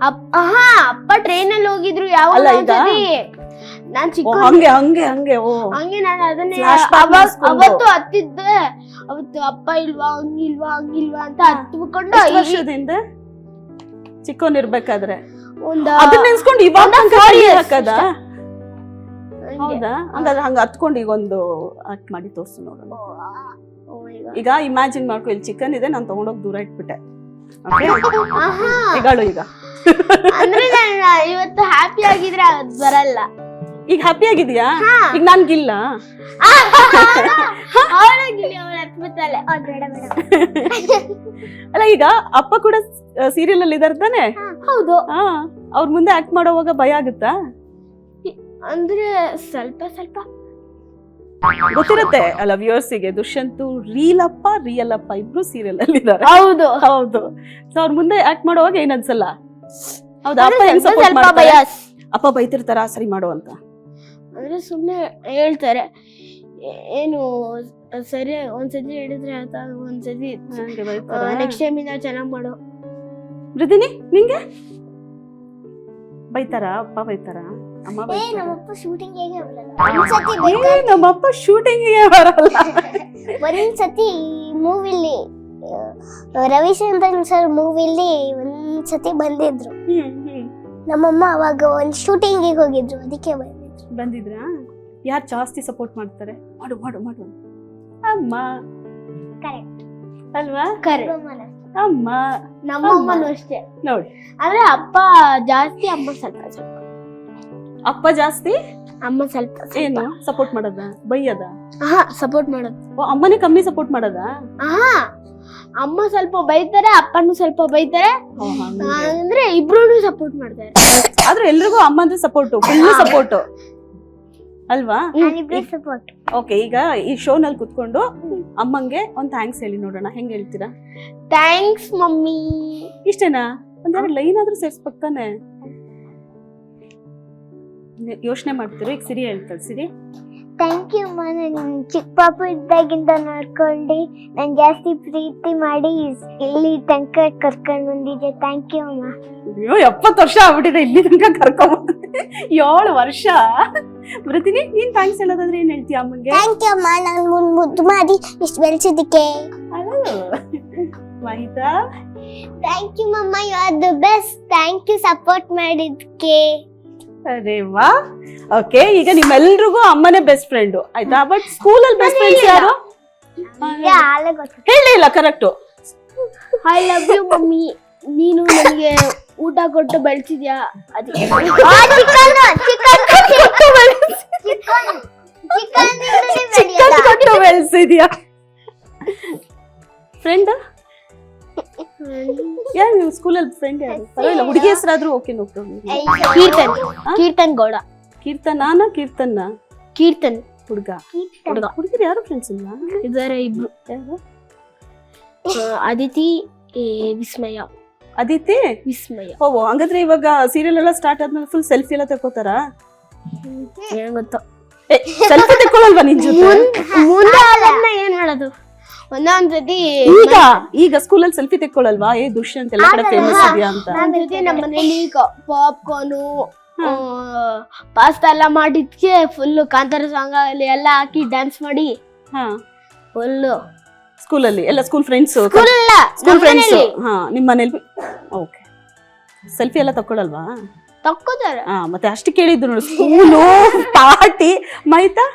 ಅಪ್ಪ ಟ್ರೈನ್ ಅಲ್ಲಿ ಹೋಗಿದ್ರು ಯಾವ ಅಲ್ಲ, ಇದಾ? ನಾನ್ ಓ, ಚಿಕ್ಕ ಹಂಗೆ ಹಂಗೆ ಹಂಗೆ. ಓ ಹಂಗೆ ನಾನು ಅದನ್ನೇ Flashback ಮಾಡ್ಸ್ಕೊಂಡು. ಅವತ್ತು ಹತ್ತಿದ್ದೆ, ಅವತ್ತು ಅಪ್ಪ ಇಲ್ವಾ ಹಂಗಿಲ್ವಾ ಅಂತ ಹತ್ಕೊಂಡು ಎಷ್ಟು ವರ್ಷದಿಂದ ಚಿಕ್ಕವನ್ ಇರ್ಬೇಕಾದ್ರೆ ಒಂದ ಅದನ್ನ ನೆನ್ಸ್ಕೊಂಡು ಇವಾಗ ತನಕ 4 ಕೈ years ಹಾಕದ? ಹಂಗೆ. ಹೌದಾ? ಹಂಗಾದ್ರೆ ಹಂಗ ಹತ್ಕೊಂಡು ಈಗ ಒಂದು ಆಕ್ಟ್ ಮಾಡಿ ತೋರ್ಸು ನೋಡೋಣ. Oh my God. ಈಗ ಇಮ್ಯಾಜಿನ್ ಮಾಡ್ಕೊ, ಇಲ್ಲಿ ಚಿಕನ್ ಇದೆ, ನಾನು ತಗೊಂಡೋಗಿ ದೂರ ಇಟ್ಬಿಟ್ಟೆ. Okay? ಆಹಾ. ಈಗಾಳು ಈಗ ಅಂದ್ರೆ ನಾನು ಇವತ್ತು ಹ್ಯಾಪಿ ಆಗಿದ್ರೆ ಅದ್ ಬರಲ್ಲ. ಈಗ ಹ್ಯಾಪಿ ಆಗಿದ್ಯಾ? ಈಗ ನನ್ಗಿಲ್ಲ. ಅವಳಾಗಿಲ್ಲ, ಅವಳ ಹತ್ಬಿಡ್ತಾಳೆ. ಅಲ್ಲ ಈಗ ಅಪ್ಪ ಕೂಡ ಸೀರಿಯಲ್ ಅಲ್ಲಿ ಇದಾರೆ ತಾನೆ? ಹೌದು. ಅವ್ರ ಮುಂದೆ ಆಕ್ಟ್ ಮಾಡೋವಾಗ ಭಯ ಆಗುತ್ತಾ? ಅಂದ್ರೆ ಸ್ವಲ್ಪ ಗೊತ್ತಿರುತ್ತೆ ಅಲ್ಲ ವ್ಯೂವರ್ಸಿಗೆ, ದುಷ್ಯಂತು ರಿಯಲ್ ಅಪ್ಪ ಇಬ್ರು ಸೀರಿಯಲ್ ಅಲ್ಲಿ ಇದಾರೆ. ಹೌದು. ಹೌದು. ಸೊ ಅವ್ರ ಮುಂದೆ ಆಕ್ಟ್ ಮಾಡುವಾಗ ಏನ್ ಅನ್ಸಲ್ಲ? ಹೌದಾ? ಅಪ್ಪ ಹೆಂಗ್ ಸ್ವಲ್ಪ ಸಪೋರ್ಟ್ ಮಾಡ್ತಾರೆ? ಬಯಾಸ್. ಅಪ್ಪ ಬೈತಿರ್ತಾರ ಸರಿ ಮಾಡು ಅಂತ? ಅಂದ್ರೆ ಸುಮ್ನೆ ಹೇಳ್ತಾರೆ, ಏನು ಸರಿ ಒಂದ್ಸತಿ ಹೇಳಿದ್ರೆ ಆಯ್ತಾ, ಒಂದ್ಸತಿ ನೆಕ್ಸ್ಟ್ ಟೈಮ್ ಇಂದ ಚೆನ್ನಾಗ್ ಮಾಡು. ಮೃದಿನಿ ನಿಂಗೆ ಬೈತಾರ? ಅಪ್ಪ ಬೈತಾರ? ಅಮ್ಮ ಬೈತಾರ? ನಮ್ಮಪ್ಪ ಶೂಟಿಂಗ್ ಹೇಗೆ ಬರಲ್ಲ. ನಮ್ಮಪ್ಪ ಶೂಟಿಂಗಿಗೆ ಬರಲ್ಲ. ಒಂದ್ಸತಿ ಮೂವಿಲಿ ರವಿಚಂದ್ರನ್ ಸರ್ ಮೂವಿಲಿ ಒಂದ್ಸತಿ ಬಂದಿದ್ರು. ನಮ್ಮಮ್ಮ ಅವಾಗ ಒಂದ್ ಶೂಟಿಂಗಿಗೆ ಹೋಗಿದ್ರು, ಅದಕ್ಕೆ ಬಂದಿದ್ರಾ? ಯಾರು ಜಾಸ್ತಿ ಸಪೋರ್ಟ್ ಮಾಡ್ತಾರೆ? ಮಾಡು ಮಾಡು ಮಾಡು ಅಮ್ಮ. ಕರೆಕ್ಟ್ ಅಲ್ವಾ? ಅಮ್ಮ. ನಮ್ಮ ಅಮ್ಮನೂ ಅಷ್ಟೇ ನೋಡಿ, ಆದ್ರೆ ಅಪ್ಪ ಜಾಸ್ತಿ, ಅಮ್ಮ ಸ್ವಲ್ಪ. ಅಪ್ಪ ಜಾಸ್ತಿ, ಅಮ್ಮ ಸ್ವಲ್ಪ. ಏನು ಸಪೋರ್ಟ್ ಮಾಡದ ಬೈಯದ? ಸಪೋರ್ಟ್ ಮಾಡೋದು. ಓ, ಅಮ್ಮನೇ ಕಮ್ಮಿ ಸಪೋರ್ಟ್ ಮಾಡದ? ಅಮ್ಮ ಸ್ವಲ್ಪ ಬೈತಾರೆ, ಅಪ್ಪನೂ ಸ್ವಲ್ಪ ಬೈತಾರೆ, ಅಂದ್ರೆ ಇಬ್ರು ಸಪೋರ್ಟ್ ಮಾಡ್ತಾರೆ. ಆದ್ರೆ ಎಲ್ರಿಗೂ ಅಮ್ಮ ಅಂದ್ರೆ ಸಪೋರ್ಟ್, ಫುಲ್ ಸಪೋರ್ಟ್ ಅಲ್ವಾ? ಸಪೋರ್ಟ್. ಓಕೆ, ಈಗ ಈ ಶೋ ನಲ್ಲಿ ಕುತ್ಕೊಂಡು ಅಮ್ಮಂಗೆ ಒಂದ್ ಥ್ಯಾಂಕ್ಸ್ ಹೇಳಿ ನೋಡೋಣ. ಹೆಂಗ್ ಹೇಳ್ತೀರಾ? Thanks mummy. ಇಷ್ಟೇನಾ? ಒಂದೆರಡು ಲೈನ್ ಆದ್ರೂ ಸೇರ್ಸ್ಬೇಕು ತಾನೆ? ಯೋಚನೆ ಮಾಡ್ತೀರಾ? ಈಗ ಸಿರಿ ಹೇಳ್ತಾರೆ. ಸಿರಿ, ಥ್ಯಾಂಕ್ ಯು ಅಮ್ಮ, ನನ್ ಚಿಕ್ಕ ಪಾಪು ಇದ್ದಾಗಿಂದ ನೋಡ್ಕೊಂಡು ನನ್ ಜಾಸ್ತಿ ಪ್ರೀತಿ ಮಾಡಿ ಇಲ್ಲಿ ತನಕ ಕರ್ಕೊಂಡ್ ಬಂದಿದ್ದೆ. ಥ್ಯಾಂಕ್ ಯು ಅಮ್ಮ. ಅಯ್ಯೋ 70 ವರ್ಷ ಆಗ್ಬಿಟ್ಟಿದೆ ಇಲ್ಲಿ ತನಕ ಕರ್ಕೊಂಡ್ 7 ವರ್ಷ. ಬೃತಿನಿ, ನೀನ್ ಥ್ಯಾಂಕ್ಸ್ ಹೇಳೋದಾದ್ರೆ ಏನ್ ಹೇಳ್ತೀಯ ಅಮ್ಮಂಗೆ? ಥ್ಯಾಂಕ್ ಯು ಅಮ್ಮ, ನಾನು ಮುದ್ದು ಮಾಡಿ ಇಷ್ಟು ಬೆಳೆಸಿದ್ದಕ್ಕೆ. Mahita, thank you mamma, you are the best. Thank you support ಮಾಡಿದ್ಕೆ. ಅರೆ ವಾ. ಓಕೆ, ಈಗ ನಿಮ್ಮೆಲ್ರಿಗೂ ಅಮ್ಮನೇ ಬೆಸ್ಟ್ ಫ್ರೆಂಡ್ ಆಯ್ತಾ? ಬಟ್ ಸ್ಕೂಲಲ್ಲಿ ಬೆಸ್ಟ್ ಫ್ರೆಂಡ್ಸ್ ಯಾರು? ಹೇಳೇ ಇಲ್ಲ. Correct. I love you mummy, ನೀನು ನನಗೆ ಊಟ ಕೊಟ್ಟು ಬೆಳೆಸಿದ್ಯಾ, ಅದಕ್ಕೆ ಚಿಕನ್ ಕೊಟ್ಟು ಬೆಳೆಸಿದ್ಯಾ. ಫ್ರೆಂಡ್ ಯಾರು ನೀವು ಸ್ಕೂಲಲ್ಲಿ? ಫ್ರೆಂಡ್ ಯಾರು? ಪರವಾಗಿಲ್ಲ, ಹುಡುಗಿ ಹೆಸರಾದ್ರೂ ಓಕೆ. ಕೀರ್ತನ್ ಗೌಡ. ಕೀರ್ತನಾನ ಕೀರ್ತನ್ನ? ಕೀರ್ತನ್ ಹುಡುಗ. ಹುಡುಗಿರು ಯಾರು ಫ್ರೆಂಡ್ಸ್ ಇಲ್ಲ? ಇದಾರೆ ಇಬ್ರು. ಯಾರು? ಅದಿತಿ, ವಿಸ್ಮಯ. ಅದಿತಿ, ವಿಸ್ಮಯ. ಓ, ಹಂಗಾದ್ರೆ ಇವಾಗ ಸೀರಿಯಲ್ ಎಲ್ಲ ಸ್ಟಾರ್ಟ್ ಆದ್ಮೇಲೆ ಫುಲ್ ಸೆಲ್ಫಿ ಎಲ್ಲ ತಗೋತಾರ? ಏನ್ ಗೊತ್ತಾ? ಸೆಲ್ಫಿ ತೆಕ್ಕೊಳ್ಳಲ್ವಾ ನಿನ್ ಜೊತೆ? ಮುಂದೆ ಅದನ್ನ ಏನ್ ಮಾಡೋದು ಒಂದೊಂದ್ಸತಿ ಈಗ ಸ್ಕೂಲಲ್ಲಿ ಸೆಲ್ಫಿ ತೆಕ್ಕೊಳ್ಳಲ್ವಾ? ದುಷ್ಯಂತ್ ಎಲ್ಲ ಕಡೆ ಫೇಮಸ್ ಇದೆಯಾ ಅಂತ. ಒಂದ್ಸತಿ ನಮ್ಮ ಮನೇಲಿ ಪಾಪ್ಕಾರ್ನು ಪಾಸ್ತಾ ಎಲ್ಲ ಮಾಡಿದ್ಕೆ ಫುಲ್ ಕಾಂತಾರ ಸಾಂಗ್ ಅಲ್ಲಿ ಎಲ್ಲ ಹಾಕಿ ಡ್ಯಾನ್ಸ್ ಮಾಡಿ ಫುಲ್ ಸ್ಕೂಲಲ್ಲಿ ಎಲ್ಲ ಸ್ಕೂಲ್ ಫ್ರೆಂಡ್ಸ್ ಸ್ಕೂಲ್ ಫ್ರೆಂಡ್ಸ್ ನಿಮ್ ಮನೇಲಿ ಓಕೆ ಸೆಲ್ಫಿ ಎಲ್ಲ ತಕ್ಕೊಳ್ಳಲ್ವಾ? ತಕ್ಕೋತಾರೆ. ಮತ್ತೆ ಅಷ್ಟು ಕೇಳಿದ್ರು ನೋಡಿ, ಸ್ಕೂಲು ಪಾರ್ಟಿ ಮೈತಾ.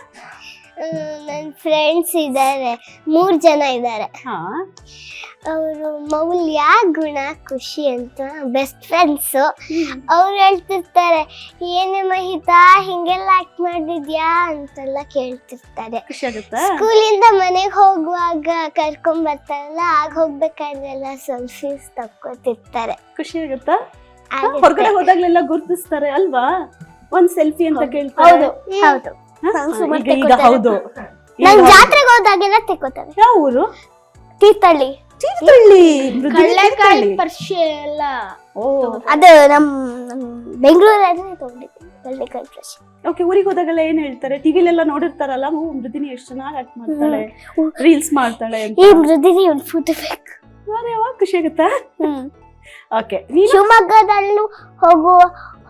ನನ್ನ ಫ್ರೆಂಡ್ಸ್ ಇದ್ದಾರೆ, 3 ಜನ ಇದ್ದಾರೆ. ಅವರು ಮೌಲ್ಯ, ಗುಣ, ಖುಷಿ ಅಂತ ಬೆಸ್ಟ್ ಫ್ರೆಂಡ್ಸ್. ಅವ್ರು ಹೇಳ್ತಿರ್ತಾರೆ, ಏನೇ ಮಹಿತಾ ಹಿಂಗೆಲ್ಲ ಆಕ್ಟ್ ಮಾಡಿದ್ಯಾ ಅಂತೆಲ್ಲ ಕೇಳ್ತಿರ್ತಾರೆ. ಖುಷಿ ಆಗುತ್ತಾ? ಸ್ಕೂಲಿಂದ ಮನೆಗೆ ಹೋಗುವಾಗ ಕರ್ಕೊಂಡ್ ಬರ್ತಾರಲ್ಲ, ಆಗ ಹೋಗ್ಬೇಕಾದ್ರೆಲ್ಲ ಸೆಲ್ಫೀಸ್ ತಕ್ಕೋತಿರ್ತಾರೆ. ಖುಷಿ ಆಗುತ್ತಾ? ಹೊರಗಡೆ ಹೋದಾಗ್ಲೆಲ್ಲ ಗುರ್ತಿಸ್ತಾರೆ ಅಲ್ವಾ, ಒಂದ್ ಸೆಲ್ಫಿ ಅಂತ ಕೇಳ್ತಾರೆ. ಹೌದು. ಈಗ ಹೌದು, ನಾನ್ ಜಾತ್ರೆಗೆ ಹೋದಾಗೆಲ್ಲ ತೆಕ್ಕೋತಾರೆ. ಯಾವ ಊರು? ತೀರ್ಥಹಳ್ಳಿ. ಕಳ್ಳೆಕಾಯಿ ಪರ್ಷೆ ಎಲ್ಲ ಅದು ನಮ್ ಬೆಂಗಳೂರಲ್ಲಿ ತಗೊಂಡಿದ್ದೆ ಕಳ್ಳೆಕಾಯಿ ಪರ್ಷೆ. ಓಕೆ, ಊರಿಗೆ ಹೋದಾಗೆಲ್ಲ ಏನ್ ಹೇಳ್ತಾರೆ? ಟಿವಿಲೆಲ್ಲ ನೋಡಿರ್ತಾರಲ್ಲ, ಮೃದಿನಿ ಎಷ್ಟು ಚೆನ್ನಾಗಿ ಆಕ್ಟ್ ಮಾಡ್ತಾಳೆ, ರೀಲ್ಸ್ ಮಾಡ್ತಾಳೆ ಅಂತ. ಈ ಮೃದಿನಿ ಒಂದು ಫೋಟೋ ಬೇಕು. ಖುಷಿ ಆಗುತ್ತಾ? ಓಕೆ, ಶಿವಮೊಗ್ಗದಲ್ಲೂ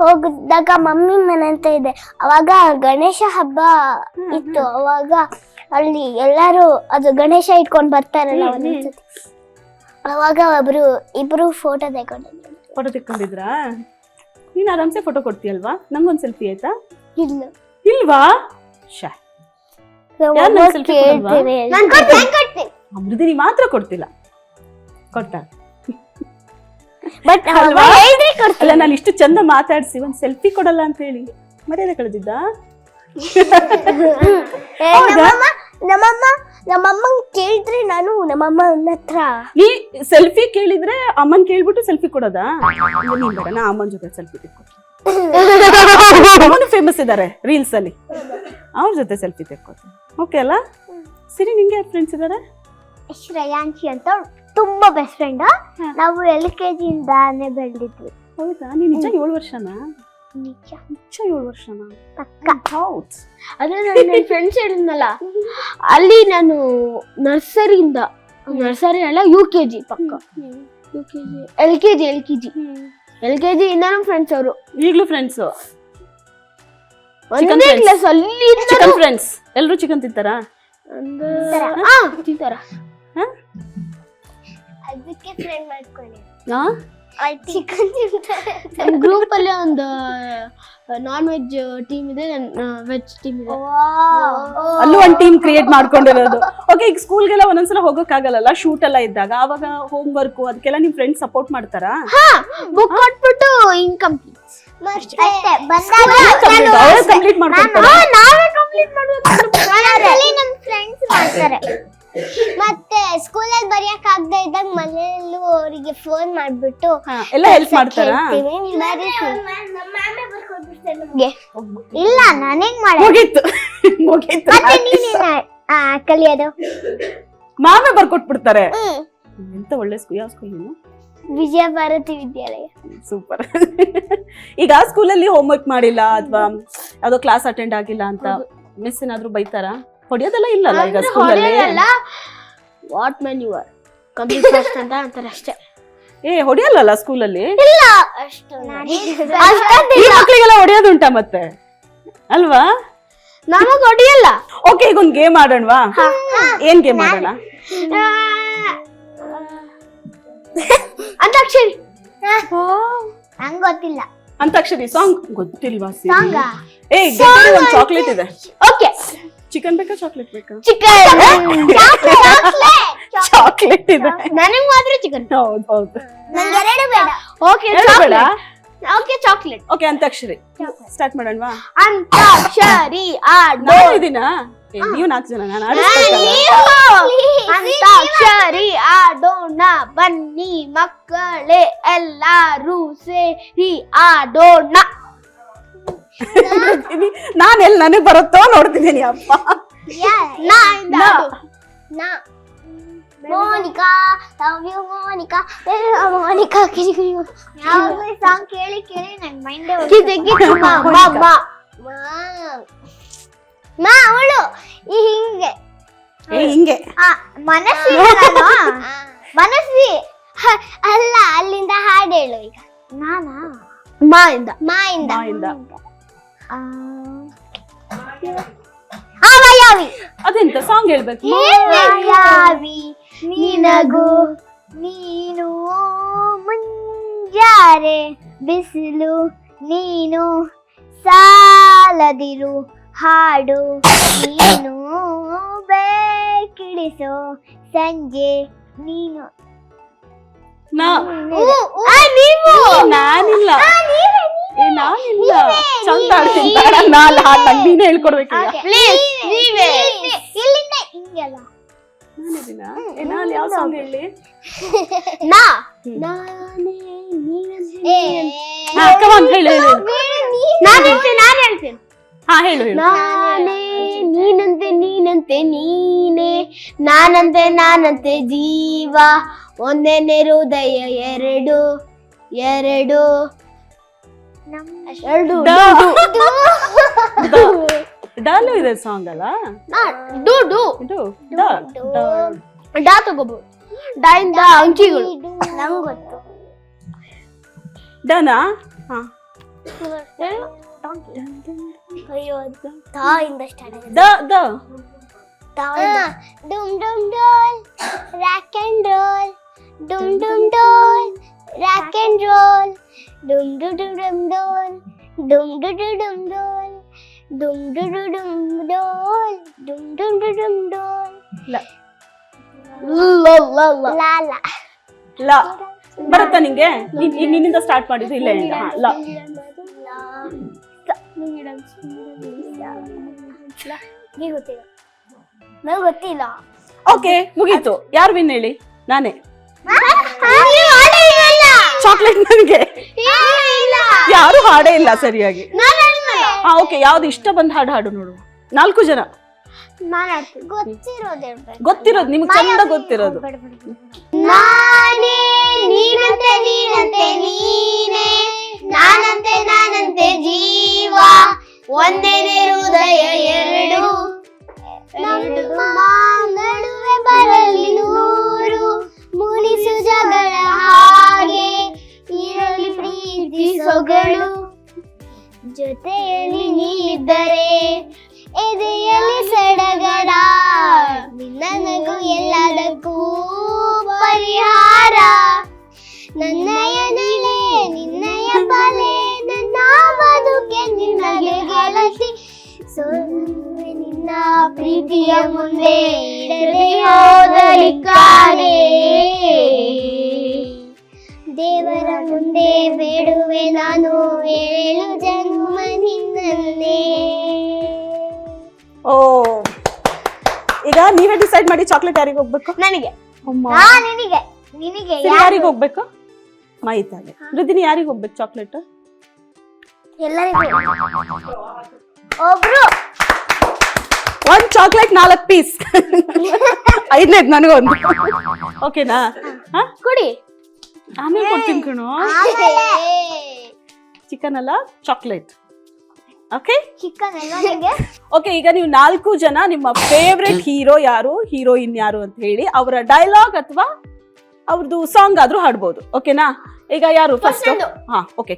ಹೋಗಿದಾಗ ಮಮ್ಮಿ ಮನೆ ಅಂತ ಇದೆ, ಅವಾಗ ಗಣೇಶ ಹಬ್ಬ ಇತ್ತು. ಅವಾಗ ಅಲ್ಲಿ ಎಲ್ಲಾರು ಅದು ಗಣೇಶ ಇಟ್ಕೊಂಡ್ ಬರ್ತಾರಲ್ಲ ಒಂದೊಂದ್ಸತಿ, ಅವಾಗ ಇಬ್ರು ಫೋಟೋ ತೆಕ್ಕೊಂಡಿದ್ರಾ? ನೀನ್ ಆರಾಮ್ಸೆ ಫೋಟೋ ಕೊಡ್ತೀಯಲ್ವಾ? ನಂಗೊಂದ್ ಸೆಲ್ಫಿ ಆಯ್ತಾ? ಇಲ್ವಾ? ಮೃದಿನಿ ಮಾತ್ರ ಕೊಡ್ತಿಲ್ಲ, ಕೊಡ್ತಾ ಬಟ್ ಅಲ್ಲ, ನಾನು ಇಷ್ಟು ಚಂದ ಮಾತಾಡ್ಸಿ ಒಂದ್ ಸೆಲ್ಫಿ ಕೊಡಲ್ಲ ಅಂತ ಹೇಳಿ ಮರ್ಯಾದೆ ಕಳೆದಿದ್ದ. ನಮ್ಮಮ್ಮ ಕೇಳಿದ್ರೆ ನಾನು ನಮ್ಮಮ್ಮ ಹತ್ರ ನೀ ಸೆಲ್ಫಿ ಕೇಳಿದ್ರೆ ಅಮ್ಮನ್ ಕೇಳ್ಬಿಟ್ಟು ಸೆಲ್ಫಿ ಕೊಡೋದಾ? ನೀನ್ ಬೇಡ, ನಾ ಅಮ್ಮನ ಜೊತೆ ಸೆಲ್ಫಿ ತೆಕ್ಕೊತೀನಿ. ಫೇಮಸ್ ಇದಾರೆ ರೀಲ್ಸ್ ಅಲ್ಲಿ, ಅವ್ರ ಜೊತೆ ಸೆಲ್ಫಿ ತೆಕ್ಕೊತೀನಿ. ಓಕೆ ಅಲ್ಲ? ಸರಿ, ನಿಂಗೆ ಫ್ರೆಂಡ್ಸ್ ಇದಾರೆ? ಶ್ರೇಯಾಂಶಿ ಅಂತ ತುಂಬಾ ಬೆಸ್ಟ್ ಫ್ರೆಂಡ್. ನಾವು LKG ಇಂದಾನೆ ಬೆಳೆದಿದ್ವಿ. ಹೌದಾ? ನೀನ್ ನಿಜ 7 ವರ್ಷನಾ? ನಿಜ 7 ವರ್ಷನಾ? ಅದೇ ನನ್ನ ಫ್ರೆಂಡ್ಸ್ ಹೇಳಿದ್ನಲ್ಲ, ಅಲ್ಲಿ ನಾನು ನರ್ಸರಿ ಅಲ್ಲ UKG ಪಕ್ಕ, LKG ಇಂದ ನಮ್ಮ ಫ್ರೆಂಡ್ಸ್ ಅವರು ಈಗಲೂ ಫ್ರೆಂಡ್ಸ್. ಒಂದೇ ಕ್ಲಾಸ್ ಅಲ್ಲಿ ಚಿಕನ್ ಫ್ರೆಂಡ್ಸ್. ಎಲ್ಲರೂ ಚಿಕನ್ ತಿಂತಾರಾ? ತಿಂತಾರ. ಅದಕ್ಕೆ ಫ್ರೆಂಡ್ ಮಾಡ್ಕೊಳ್ಳಿ. ಚಿಕನ್ ಗ್ರೂಪ್ ಅಲ್ಲಿ ಒಂದು ನಾನ್ ವೆಜ್ ಟೀಮ್ ಇದೆ, ವೆಜ್ ಟೀಮ್ ಇದೆ. ಅಲ್ಲೂ ಒಂದು ಟೀಮ್ ಕ್ರಿಯೇಟ್ ಮಾಡ್ಕೊಂಡಿರೋದು. ಓಕೆ, ಈಗ ಸ್ಕೂಲ್ಗೆಲ್ಲ ಒಂದೊಂದ್ಸಲ ಹೋಗೋಕ್ಕಾಗಲ್ಲ, ಶೂಟ್ ಎಲ್ಲ ಇದ್ದಾಗ, ಅವಾಗ ಹೋಮ್ ವರ್ಕ್ ಅದಕ್ಕೆಲ್ಲ ನಿಮ್ ಫ್ರೆಂಡ್ಸ್ ಸಪೋರ್ಟ್ ಮಾಡ್ತಾರಾ? ಬುಕ್ ಕೊಟ್ಬಿಟ್ಟು ಇನ್ಕಂಪ್ಲೀಟ್ ಕಂಪ್ಲೀಟ್ ಮಾಡ್ಕೊಡ್ತಾರೆ. ನಮ್ ಫ್ರೆಂಡ್ಸ್ ಮಾಡ್ತಾರೆ. ಮತ್ತೆ ಸ್ಕೂಲಲ್ಲಿ ಬರೆಯಕ್ ಆಗದೆ ಇದ್ದಾಗ ಮನೆಯಲ್ಲೂ ಅವರಿಗೆ ಫೋನ್ ಮಾಡ್ಬಿಟ್ಟು ಎಲ್ಲ ಹೆಲ್ಪ್ ಮಾಡ್ತಾರಾ? ಇಲ್ಲ, ನಾನೇನ್ ಮುಗೀತು. ಕಲಿಯೋದು ಮಾಮೇ ಬರ್ಕೊಟ್ಬಿಡ್ತಾರೆ. ಎಂತ ಒಳ್ಳೆ ಸ್ಕೂಲ್. ಯಾವ ಸ್ಕೂಲ್ ನೀನು? ವಿಜಯ ಭಾರತಿ ವಿದ್ಯಾಲಯ. ಸೂಪರ್. ಈಗ ಸ್ಕೂಲಲ್ಲಿ ಹೋಮ್ವರ್ಕ್ ಮಾಡಿಲ್ಲ ಅಥವಾ ಯಾವ್ದೋ ಕ್ಲಾಸ್ ಅಟೆಂಡ್ ಆಗಿಲ್ಲ ಅಂತ ಮಿಸ್ ಏನಾದ್ರು ಬೈತಾರಾ? ಹೊಡಿಯೋದೆಲ್ಲ ಇಲ್ಲಲ್ಲ ಈಗ ಸ್ಕೂಲಲ್ಲಿ? What man you are complete first ಅಂತ ಅಂತಾರೆ ಅಷ್ಟೇ. ಹೊಡಿಯಲ್ಲ ಸ್ಕೂಲಲ್ಲಿ? ಇಲ್ಲ, ಈ ಮಕ್ಳಿಗೆಲ್ಲ ಹೊಡಿಯೋದುಂಟಾ ಮತ್ತೆ ಅಲ್ವಾ? ನಮಗ್ ಹೊಡಿಯಲ್ಲ. ಓಕೆ, ಈಗ ಒಂದ್ ಗೇಮ್ ಆಡೋಣವಾ? ಏನ್ ಗೇಮ್ ಆಡೋಣ? ಅಂತಾಕ್ಷರಿ. ನಂಗೆ ಗೊತ್ತಿಲ್ಲ. ಅಂತಾಕ್ಷರಿ ಸಾಂಗ್ ಗೊತ್ತಿಲ್ವಾ? ಒಂದ್ ಚಾಕ್ಲೇಟ್ ಇದೆ. ಓಕೆ, ಚಿಕನ್ ಬೇಕಾ ಚಾಕ್ಲೇಟ್ ಬೇಕಾ? ಚಾಕ್ಲೇಟ್ ಇದೆ. ನನಗೆ ಮಾತ್ರ ಚಿಕನ್. ಹೌದು. ನಂಗೆ ಎರಡು ಬೇಡ. Okay, chocolate. Okay, antakshari start ಮಾಡೋಣವಾ? ಅಂತಾಕ್ಷರಿ ನಾನು ಇದೀನಾ? ನೀವು 4 ಜನ, ನಾನು ಅಂತಾಕ್ಷರಿ ಆಡೋಣ ಬನ್ನಿ ಮಕ್ಕಳೇ, ಎಲ್ಲರೂ ಸೇರಿ ಆಡೋಣ. ನಾನೆಲ್ಲಿ ನನಗ್ ಬರುತ್ತೋ ನೋಡ್ತಿದ್ದೀನಿ. ಅಪ್ಪ Monica, love you Monica, Monica song ಕೇಳಿ ನನ್ ಮೈಂಡ್ ಅವಳು ಈ ಹಿಂಗೆ ಹಿಂಗೆ ಮನಸ್ವಿ ಅಲ್ಲ, ಅಲ್ಲಿಂದ ಹಾಡು ಹೇಳು ಈಗ. ನಾನಾ ಮಾಯಿಂದ ಮಾಯಿಂದ ಮಾಯಾವಿ ಅದೆಂತ ಸಾಂಗ್ ಹೇಳ್ಬೇಕು? ಮಾಯಾವಿ ನಿನಗೂ ನೀನು ಮುಂಜಾರೆ ಬಿಸಿಲು ನೀನು ಸಾಲದಿರು ಹಾಡು ನೀನು ಬೇಕಿಡಿಸೋ ಸಂಜೆ ನೀನು ನಾನಿಲ್ಲ ನಾನಿಲ್ಲ ಚಂದ ಆಡ್ತೀನಿ. ನಾಲ್ ಹಾಡ್ ನಂಗೆ ನೀನೇ ಹೇಳ್ಕೊಡ್ಬೇಕು. ಇಲ್ಲಿಂದ ಹಿಂಗೆಲ್ಲ ನಾನು ಯಾವ ಸಾಂಗ್ ಹೇಳಿ? ನೀನಂತೆ ನೀನೇ ನಾನಂತೆ ಜೀವ ಒಂದೇನೆ ಹೃದಯ ಎರಡು ಡಾಲು ಇದೆ ಸಾಂಗ್ ಅಲ್ಲ? ಡಾ ತಗೋಬಹುದು. ಡಾಯಿಂದ ಅಂಕಿಗಳು ನಂಗೆ ಗೊತ್ತು. ಡನಾ? ಅಯ್ಯೋ ತಾಯಿಂದ ಸ್ಟಾರ್ಟ್ ಆಗಿದೆ. ಡುಮ್ ಡುಮ್ ಡೋಲ್ ರಾಕ್ ಅಂಡ್ ರೋಲ್ ಡುಮ್ ಡುಮ್ ಡೋಲ್ ರಾಕ್ ಅಂಡ್ ರೋಲ್ ಡುಮ್ ಡು ಡು ಡುಮ್ ಡೋಲ್ ಡುಮ್ ಡು ಡು ಡುಮ್ ಡೋಲ್ ಡುಮ್ ಡು ಡು ಡುಮ್ ಡೋಲ್ ಡುಮ್ ಡುಮ್ ಡು ಡುಮ್ ಡೋಲ್ ಲಾಲ ಲ ಬರುತ್ತಾ ನಿಂಗೆ? ನಿನ್ನಿಂದ ಸ್ಟಾರ್ಟ್ ಮಾಡಿದ್ದು? ಇಲ್ಲ ಇಲ್ಲ. ಲ ನಂಗೆ ಗೊತ್ತಿಲ್ಲ. ಓಕೆ ಮುಗೀತು. ಯಾರು ವಿನ್ ಹೇಳಿ? ನಾನೇ. ಚಾಕ್ಲೇಟ್ ನನಗೆ. ಯಾರು ಹಾಡೇ ಇಲ್ಲ ಸರಿಯಾಗಿ. ಓಕೆ, ಯಾವ್ದು ಇಷ್ಟ ಬಂದ ಹಾಡು ಹಾಡು ನೋಡು. 4 ಜನ ಗೊತ್ತಿರೋದು ನಿಮ್ಗೆ ಚಂದ ಗೊತ್ತಿರೋದು. ನಾನೇ ನೀನಂತೆ ನೀನೇ ನಾನಂತೆ ಜೀವ ಒಂದೇನೆ ಹೃದಯ ಎರಡು ನಡುವೆ ಬರಲಿ ನೂರು ಮುನಿಸು ಜಗಳ ಹಾಗೆ ಇರಲಿ ಪ್ರೀತಿ ಸೊಗಡು ಜೊತೆಯಲ್ಲಿ ನೀದ್ದರೆ ಎದೆಯಲ್ಲಿ ಸಡಗಡ ನಿನ್ನನಗೂ ಎಲ್ಲದಕ್ಕೂ ಪರಿಹಾರ ನನ್ನಯ ನೆಲೆ ನಿನ್ನಯ ಬಲೆ ನನ್ನ ಬದುಕೆ ನಿನ್ನಗೆ ಗೆಳತಿ ಸೊನ್ನೆ ನಿನ್ನ ಪ್ರೀತಿಯ ಮುಂದೆ ಇಡದೆ ಹೋದಲ್ಲಿ ಕಾಣೆ ದೇವರ ಮುಂದೆ ಬೇಡುವೆ ನಾನು 7 ಜನ್ಮ ನಿನ್ನನ್ನೇ. ಓ, ಈಗ ನೀವೇ ಡಿಸೈಡ್ ಮಾಡಿ ಚಾಕ್ಲೇಟ್ ಯಾರಿಗೆ ಹೋಗ್ಬೇಕು? ನನಗೆ. ನಿನಗೆ ಯಾರಿಗೆ ಹೋಗ್ಬೇಕು? ಮೈತಾಗೆ. ರುದಿನಿ ಯಾರಿಗೆ ಹೋಗ್ಬೇಕು ಚಾಕ್ಲೇಟ್? ಎಲ್ಲರಿಗೂ ಒಬ್ರು. 1 ಚಾಕ್ಲೇಟ್ 4 ಪೀಸ್. 5ನೇದು ನನಗೊಂದು. ಓಕೆನಾ? ಕೊಡಿ. ಆಮೇಲೆ ಕೊಡ್ತೀನಿ ಕಣೋ. ಚಿಕನ್ ಅಲ್ಲ, ಚಾಕ್ಲೇಟ್. ಓಕೆ, ಚಿಕನ್ ಎಲ್ಲ ನಿಮಗೆ. ಓಕೆ, ಈಗ ನೀವು 4 ಜನ ನಿಮ್ಮ ಫೇವ್ರೆಟ್ ಹೀರೋ ಯಾರು, ಹೀರೋಯಿನ್ ಯಾರು ಅಂತ ಹೇಳಿ ಅವರ ಡೈಲಾಗ್ ಅಥವಾ ಅವ್ರದ್ದು ಸಾಂಗ್ ಆದ್ರೂ ಹಾಡ್ಬೋದು. ಓಕೆನಾ? ಈಗ ಯಾರು ಫಸ್ಟ್? ಹಾ, ಓಕೆ.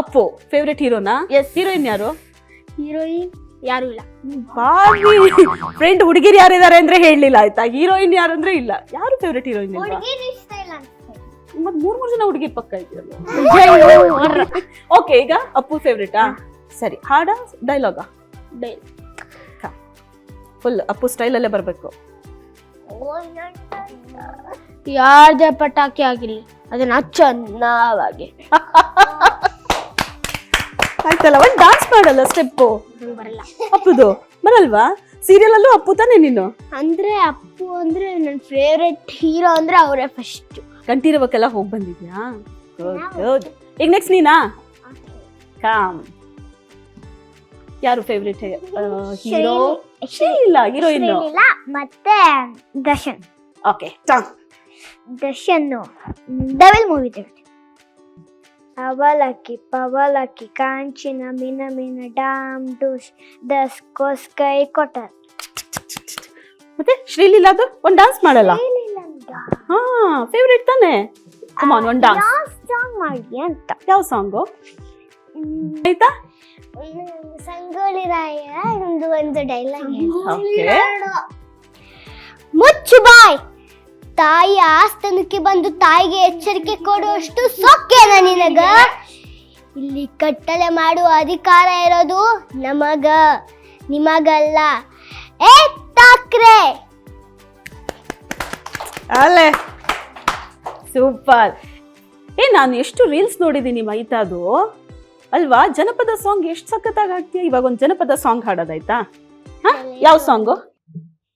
ಅಪ್ಪು ಫೇವ್ರೆಟ್ ಹೀರೋನಾ? ಹೀರೋಯಿನ್ ಯಾರು? ಹೀರೋಯಿನ್ ಯಾರು ಇಲ್ಲ. ಫ್ರೆಂಡ್ ಹುಡುಗಿರು ಯಾರಿದ್ದಾರೆ ಅಂದ್ರೆ ಹೇಳಲಿಲ್ಲ, ಆಯ್ತಾ? ಹೀರೋಯಿನ್ ಯಾರು ಅಂದ್ರೆ ಇಲ್ಲ. ಯಾರು ಫೇವ್ರೆಟ್ ಹೀರೋಯಿನ್? ಮತ್ 3 ಜನ ಹುಡುಗಿ ಪಕ್ಕ ಇದೆಯಲ್ಲ. ಓಕೆ, ಈಗ ಅಪ್ಪು ಫೇವ್ರೆಟಾ? ಸರಿ, ಹಾಡ ಡೈಲಾಗ? ಫುಲ್ ಅಪ್ಪು ಸ್ಟೈಲ್ ಅಲ್ಲೇ ಬರ್ಬೇಕು. ಯಾರ್ದೇ ಪಟಾಕಿ ಆಗಿರ್ಲಿ ಅದನ್ನ ಚೆನ್ನಾಗಿ ಆಯ್ತಲ್ಲ. ಒಂದ್ ಡಾನ್ಸ್ ಮಾಡಲ್ಲ, ಸ್ಟೆಪ್ಪು ಬರಲ್ಲ. ಅಪ್ಪುದು ಬರಲ್ವಾ? ಸೀರಿಯಲ್ ಅಲ್ಲೂ ಅಪ್ಪು ತಾನೆ ನೀನು? ಅಂದ್ರೆ ಅಪ್ಪು ಅಂದ್ರೆ ನನ್ನ ಫೇವ್ರೆಟ್ ಹೀರೋ ಅಂದ್ರೆ ಅವರೇ ಫಸ್ಟ್. ಕಂಠೀರವಕ್ಕೆಲ್ಲ ಹೋಗಿ ಬಂದಿದ್ಯಾ? ಗುಡ್. ಈಗ ನೆಕ್ಸ್ಟ್ ನೀನಾ? ಕಾಮ್. ಯಾರು ಫೇವ್ರೆಟ್ ಹೀರೋ? ಇಲ್ಲ, ಹೀರೋಯಿನ್ ಮತ್ತೆ Darshan. Okay, Darshan devil movie ಅವಲಕ್ಕಿ ಪವಲಕ್ಕಿ ಕಾಂಚಿನ ಮಿನ ಮಿನ ಡಾಮ್ ಡೂಶ್ ದಸ್ಕೋ ಸ್ಕೈ ಕೊಟರ್. ಮತ್ತೆ ಶ್ರೀಲೀಲಾದು ಒಂದ್ ಡಾನ್ಸ್ ಮಾಡಲ್ಲ? ಹಾ, ಫೇವ್ರೇಟ್ ತಾನೆ. ಕಮ್ ಆನ್, ಒಂದ್ ಡಾನ್ಸ್ ಸಾಂಗ್ ಮಾಡಿ ಅಂತ. ಯಾವ ಸಾಂಗು ಆಯ್ತಾ? ಸಂಗೊಳ್ಳಿ ರಾಯ ಒಂದು ಡೈಲಾಗ್. ಓಕೆ. ಮುಚ್ಚು ಬಾಯ್, ತಾಯಿ ಆಸ್ಥಾನಕ್ಕೆ ಬಂದು ತಾಯಿಗೆ ಎಚ್ಚರಿಕೆ ಕೊಡುವಷ್ಟು ಸೊಕ್ಕೇನ ನಿನಗ? ಇಲ್ಲಿ ಕಟ್ಟಲೆ ಮಾಡುವ ಅಧಿಕಾರ ಇರೋದು ನಮಗ, ನಿಮಗಲ್ಲ. ಏ ಠಾಕ್ರೆ. ಅಲ್ಲೇ ಸೂಪರ್. ನಾನು ಎಷ್ಟು ರೀಲ್ಸ್ ನೋಡಿದೀನಿ ಮೈತಾದು ಅಲ್ವಾ? ಜನಪದ ಸಾಂಗ್ ಎಷ್ಟು ಸಖತ್ತಾಗಿ ಹಾಡ್ತೀಯ. ಇವಾಗ ಒಂದು ಜನಪದ ಸಾಂಗ್ ಹಾಡೋದಾಯ್ತಾ? ಯಾವ ಸಾಂಗು?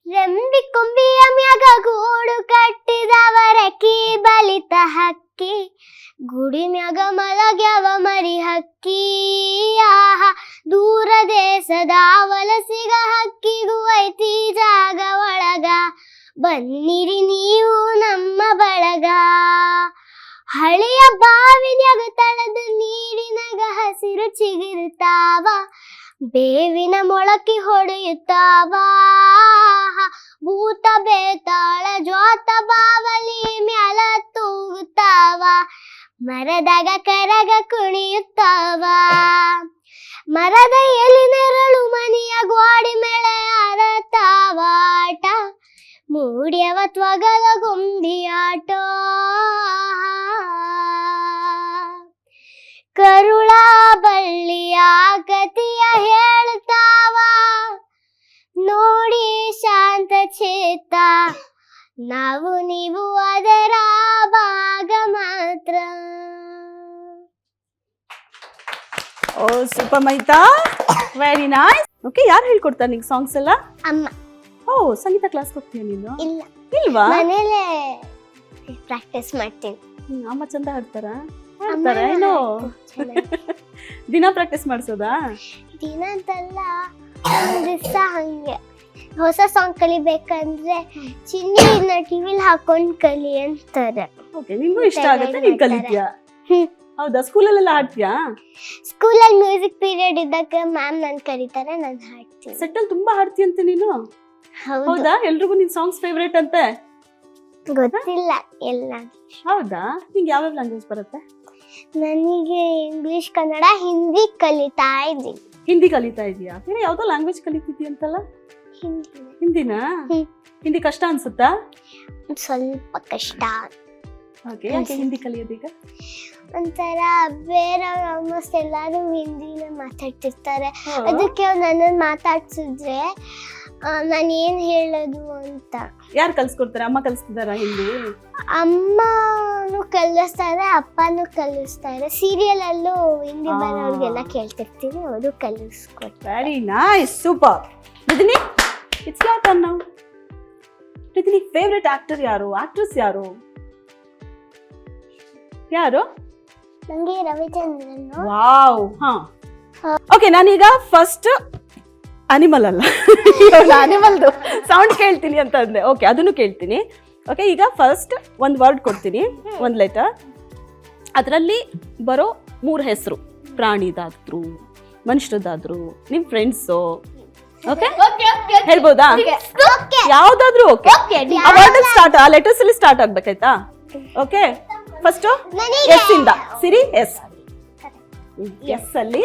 ರೆಂಬಿ ಕೊಂಬಿಯ ಮ್ಯಾಗ ಗೂಡು ಕಟ್ಟಿದವರಕ್ಕಿ ಬಲಿತ ಹಕ್ಕಿ, ಗುಡಿ ಮ್ಯಾಗ ಮಲಗ್ಯಾವ ಮರಿ ಹಕ್ಕಿ. ಆಹ, ದೂರ ದೇಶದ ವಲಸಿಗ ಹಕ್ಕಿಗೂ ಐತಿ ಜಾಗ ಒಳಗ, ಬನ್ನಿರಿ ನೀವು ನಮ್ಮ ಬಳಗ. ಹಳೆಯ ಬಾವಿನ್ಯಾಗ ತಳದ ನೀರಿನಾಗ ಹಸಿರು ಚಿಗಿರುತ್ತಾವ, ಬೇವಿನ ಮೊಳಕೆ ಹೊಡೆಯುತ್ತಾವ. ಭೂತ ಬೇತಾಳ ಜ್ವಾತ ಬಾವಲಿ ಮ್ಯಾಲ ತೂಗುತ್ತಾವ, ಮರದಾಗ ಕರಗ ಕುಣಿಯುತ್ತಾವ. ಮರದ ಎಲಿ ನೆರಳು ಮನೆಯ ಗೋಡಿ ಮೇಲೆ ಅರತಾವಾಟ, ಮೂಡ್ಯವ ತ್ವಗಲ ಗುಂಡಿಯಾಟ. ಕರುಳ ಬಳ್ಳಿಯ ಕತಿಯ ಹೇಳ್ತಾವ, ನೋಡಿ ಶಾಂತ ಚಿತ್ತ, ನಾವು ನೀವು ಅದರ ಭಾಗ ಮಾತ್ರ. ಓ ಸೂಪರ್ ಮೈತಾ, ವೆರಿ ನೈಸ್. ಓಕೆ, ಯಾರು ಹೇಳ್ಕೊಡ್ತಾರೆ ನಿಂಗೆ ಸಾಂಗ್ಸ್ ಎಲ್ಲ? ಅಮ್ಮ. ಓ, ಸಂಗೀತ ಕ್ಲಾಸ್ ಹೋಗ್ತೀಯ ನೀನು? ಇಲ್ಲ, ಇಲ್ವಾ? ಮನೇಲೆ ಪ್ರಾಕ್ಟೀಸ್ ಮಾಡ್ತೀನಿ. ಅಮ್ಮ ಚಂದ ಹಾಡ್ತಾರಾ? ಏನೋ ದಿನ ಪ್ರಾಕ್ಟೀಸ್ ಮಾಡಿಸೋದಾ? ದಿನ ಅಂತಲ್ಲ, ಒಂದ್ ದಿವಸ ಹಂಗೆ ಹೊಸ ಸಾಂಗ್ ಕಲಿಬೇಕಂದ್ರೆ ಚಿನ್ನಿನ ಟಿವಿಲ್ ಹಾಕೊಂಡ್ ಕಲಿ ಅಂತಾರೆ. ಓಕೆ, ನಿಂಗೂ ಇಷ್ಟ ಆಗುತ್ತೆ, ನೀನ್ ಕಲಿತೀಯಾ? ಹೌದಾ? ಸ್ಕೂಲಲ್ಲೆಲ್ಲ ಹಾಡ್ತೀಯಾ? ಸ್ಕೂಲಲ್ಲಿ ಮ್ಯೂಸಿಕ್ ಪೀರಿಯಡ್ ಇದ್ದಾಗ ಮ್ಯಾಮ್ ನನ್ ಕರೀತಾರೆ, ನಾನು ಹಾಡ್ತೀನಿ. ಸೆಟ್ಟಲ್ ತುಂಬಾ ಹಾಡ್ತೀಯಂತೆ ನೀನು? ಹೌದಾ? ಎಲ್ರಿಗೂ ನಿನ್ ಸಾಂಗ್ಸ್ ಫೇವ್ರೇಟ್ ಅಂತೆ? ಗೊತ್ತಿಲ್ಲ ಎಲ್ಲ. ಹೌದಾ? ನಿಂಗೆ ಯಾವ್ಯಾವ ಲ್ಯಾಂಗ್ವೇಜ್ ಬರುತ್ತೆ? ನನಗೆ ಇಂಗ್ಲಿಷ್, ಕನ್ನಡ, ಹಿಂದಿ ಕಲಿತಾ ಇದ್ದೀನಿ. ಹಿಂದಿ ಕಲಿತಾ ಇದೀಯಾ? ಬೇರೆ ಯಾವ್ದೋ ಲ್ಯಾಂಗ್ವೇಜ್ ಕಲಿತಿದ್ಯಂತಲ್ಲ? ಹಿಂದಿನಾ? ಹಿಂದಿ ಕಷ್ಟ ಅನ್ಸುತ್ತಾ? ಸ್ವಲ್ಪ ಕಷ್ಟ. ಓಕೆ, ಯಾಕೆ ಹಿಂದಿ ಕಲಿಯೋದೀಗ? ಒಂಥರ ಬೇರೆ ಆಲ್ಮೋಸ್ಟ್ ಎಲ್ಲಾರು ಹಿಂದಿನ ಮಾತಾಡ್ತಿರ್ತಾರೆ, ಅದಕ್ಕೆ ನನ್ನನ್ನು ಮಾತಾಡ್ಸಿದ್ರೆ ನಾನು ಏನ್ ಹೇಳೋದು ಅಂತ. ಯಾರು ಕಲ್ಸ್ಕೊಡ್ತಾರೆ? ಅಮ್ಮ ಕಲಿಸ್ತಿದಾರ ಹಿಂದಿ? ಅಮ್ಮನೂ ಕಲಿಸ್ತಾರೆ, ಅಪ್ಪನೂ ಕಲಿಸ್ತಾರೆ. ಸೀರಿಯಲ್ ಅಲ್ಲೂ ಹಿಂದಿ ಬರೋರಿಗೆಲ್ಲ ಕೇಳ್ತಿರ್ತೀನಿ, ಅವರು ಕಲಿಸ್ಕೊಡ್ತಾರೆ. Very nice, super. Ridini, it's your turn now. Ridini, favourite actor ಯಾರು? ಆಕ್ಟ್ರೆಸ್ ಯಾರು? ಯಾರು? ನಂಗೆ ರವಿಚಂದ್ರನ್. ವಾವ್. ಹಾ, ಓಕೆ, ನಾನೀಗ ಫಸ್ಟ್ ಅನಿಮಲ್ ಅಲ್ಲ, ಅನಿಮಲ್ದು ಸೌಂಡ್ ಕೇಳ್ತೀನಿ ಅಂತ ಅಂದೆ. ಓಕೆ, ಅದನ್ನು ಕೇಳ್ತೀನಿ. ಓಕೆ, ಈಗ ಫಸ್ಟ್ ಒಂದು ವರ್ಡ್ ಕೊಡ್ತೀನಿ, ಒಂದು ಲೆಟರ್. ಅದರಲ್ಲಿ ಬರೋ 3 ಹೆಸರು, ಪ್ರಾಣಿದಾದ್ರು, ಮನುಷ್ಯರದಾದ್ರು, ನಿಮ್ಮ ಫ್ರೆಂಡ್ಸು. ಓಕೆ, ಹೇಳ್ಬೋದಾ? ಯಾವ್ದಾದ್ರು ಓಕೆ. ಆ ವರ್ಡ್ ಸ್ಟಾರ್ಟ್, ಆ ಲೆಟರ್ಸ್ ಅಲ್ಲಿ ಸ್ಟಾರ್ಟ್ ಆಗ್ಬೇಕಾಯ್ತಾ? ಓಕೆ, ಫಸ್ಟ್ ಎಸ್ ಇಂದ. ಸಿರಿ, ಎಸ್. ಎಸ್ ಅಲ್ಲಿ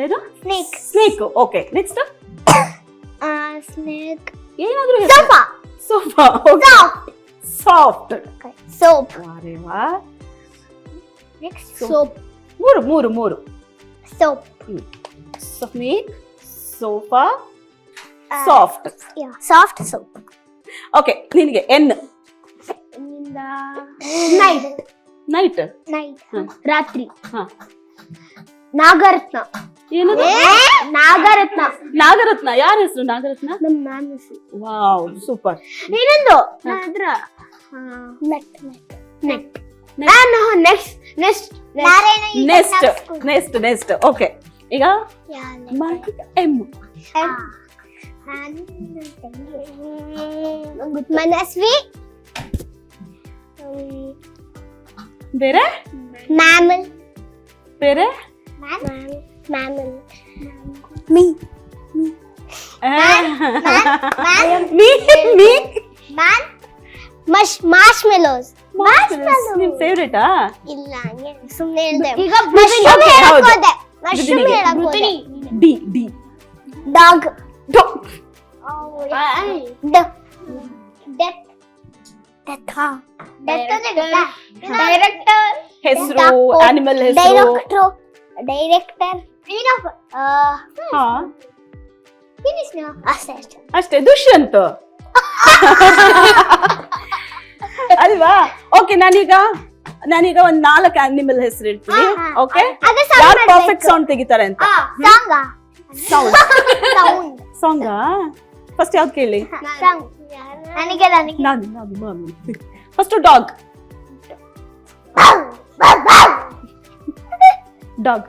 ಏನು? Snake. Snake. Okay, next snake. ಏನಾದ್ರೂ ಸೋಫಾ. ಸೋಫಾ. ಸಾಫ್ಟ್. ಸೋಪ್. ಅರೆ ವಾ. Next soap. ಮೂರು. Soap. Snake, sofa, soft. Soft soap. Okay, ನಿನಗೆ ಎನ್. ನೈಟ್. ನೈಟ್. ರಾತ್ರಿ. ಹಾ. ನಾಗರತ್ನ. ಏನದು? ನಾಗರತ್ನ. ನಾಗರತ್ನ. ಯಾರ ಹೆಸರು ನಾಗರತ್ನ? ನಮ್ಮ ಮ್ಯಾಮ್ ಹೆಸರು. Wow, super. ಇನ್ನೊಂದು ನೆಕ್ಸ್ಟ್. ಓಕೆ, ಈಗ ಎಂ. ಮನಸ್ವಿ. ಬೇರೆ ಮ್ಯಾಮಲ್ ಬೇರೆ ಮ್ಯಾಮಲ್ ಮೀ ಮೀ ಮ್ಯಾನ್ ಮಾರ್ಶ್ಮೆಲೋಸ್ ನಿಮ್ ಫೇವ್ರೇಟಾ ಇಲ್ಲ ಸುಮ್ಮನೆ ಹೇಳ್ದೆ ಈಗ ಮಶ್ರೂಮ್ Okay, ಹೌದು. ಮಶ್ರೂಮ್ ಹೇಳಕ್ಕೋದೆ D D dog dog director ಹೆಸರು ಆನಿಮಲ್ ಹೆಸರು ಡೈರೆಕ್ಟರ್ ಹಾ ಅಷ್ಟೇ ಅಷ್ಟೇ ಅಷ್ಟೇ ದುಷ್ಯಂತ್ ಅಲ್ವಾ ಓಕೆ ನಾನೀಗ ಒಂದ್ 4 ಆನಿಮಲ್ ಹೆಸರು ಇರ್ತೀನಿ ಹಾ. ಓಕೆ ಅದೇ sound ಯಾರು ಮಾಡ್ಬೇಕು. ಪರ್ಫೆಕ್ಟ್ ಸೌಂಡ್ ತೆಗಿತಾರೆ ಅಂತ ಸಾಂಗ್ ಸೌಂಡ್ ಸಾಂಗ್ ಫಸ್ಟ್ ಯಾವ್ದು ಕೇಳಿ ನನಗೆ ನಾನು ಫಸ್ಟ್ ಡಾಗ್ ಡಾಗ್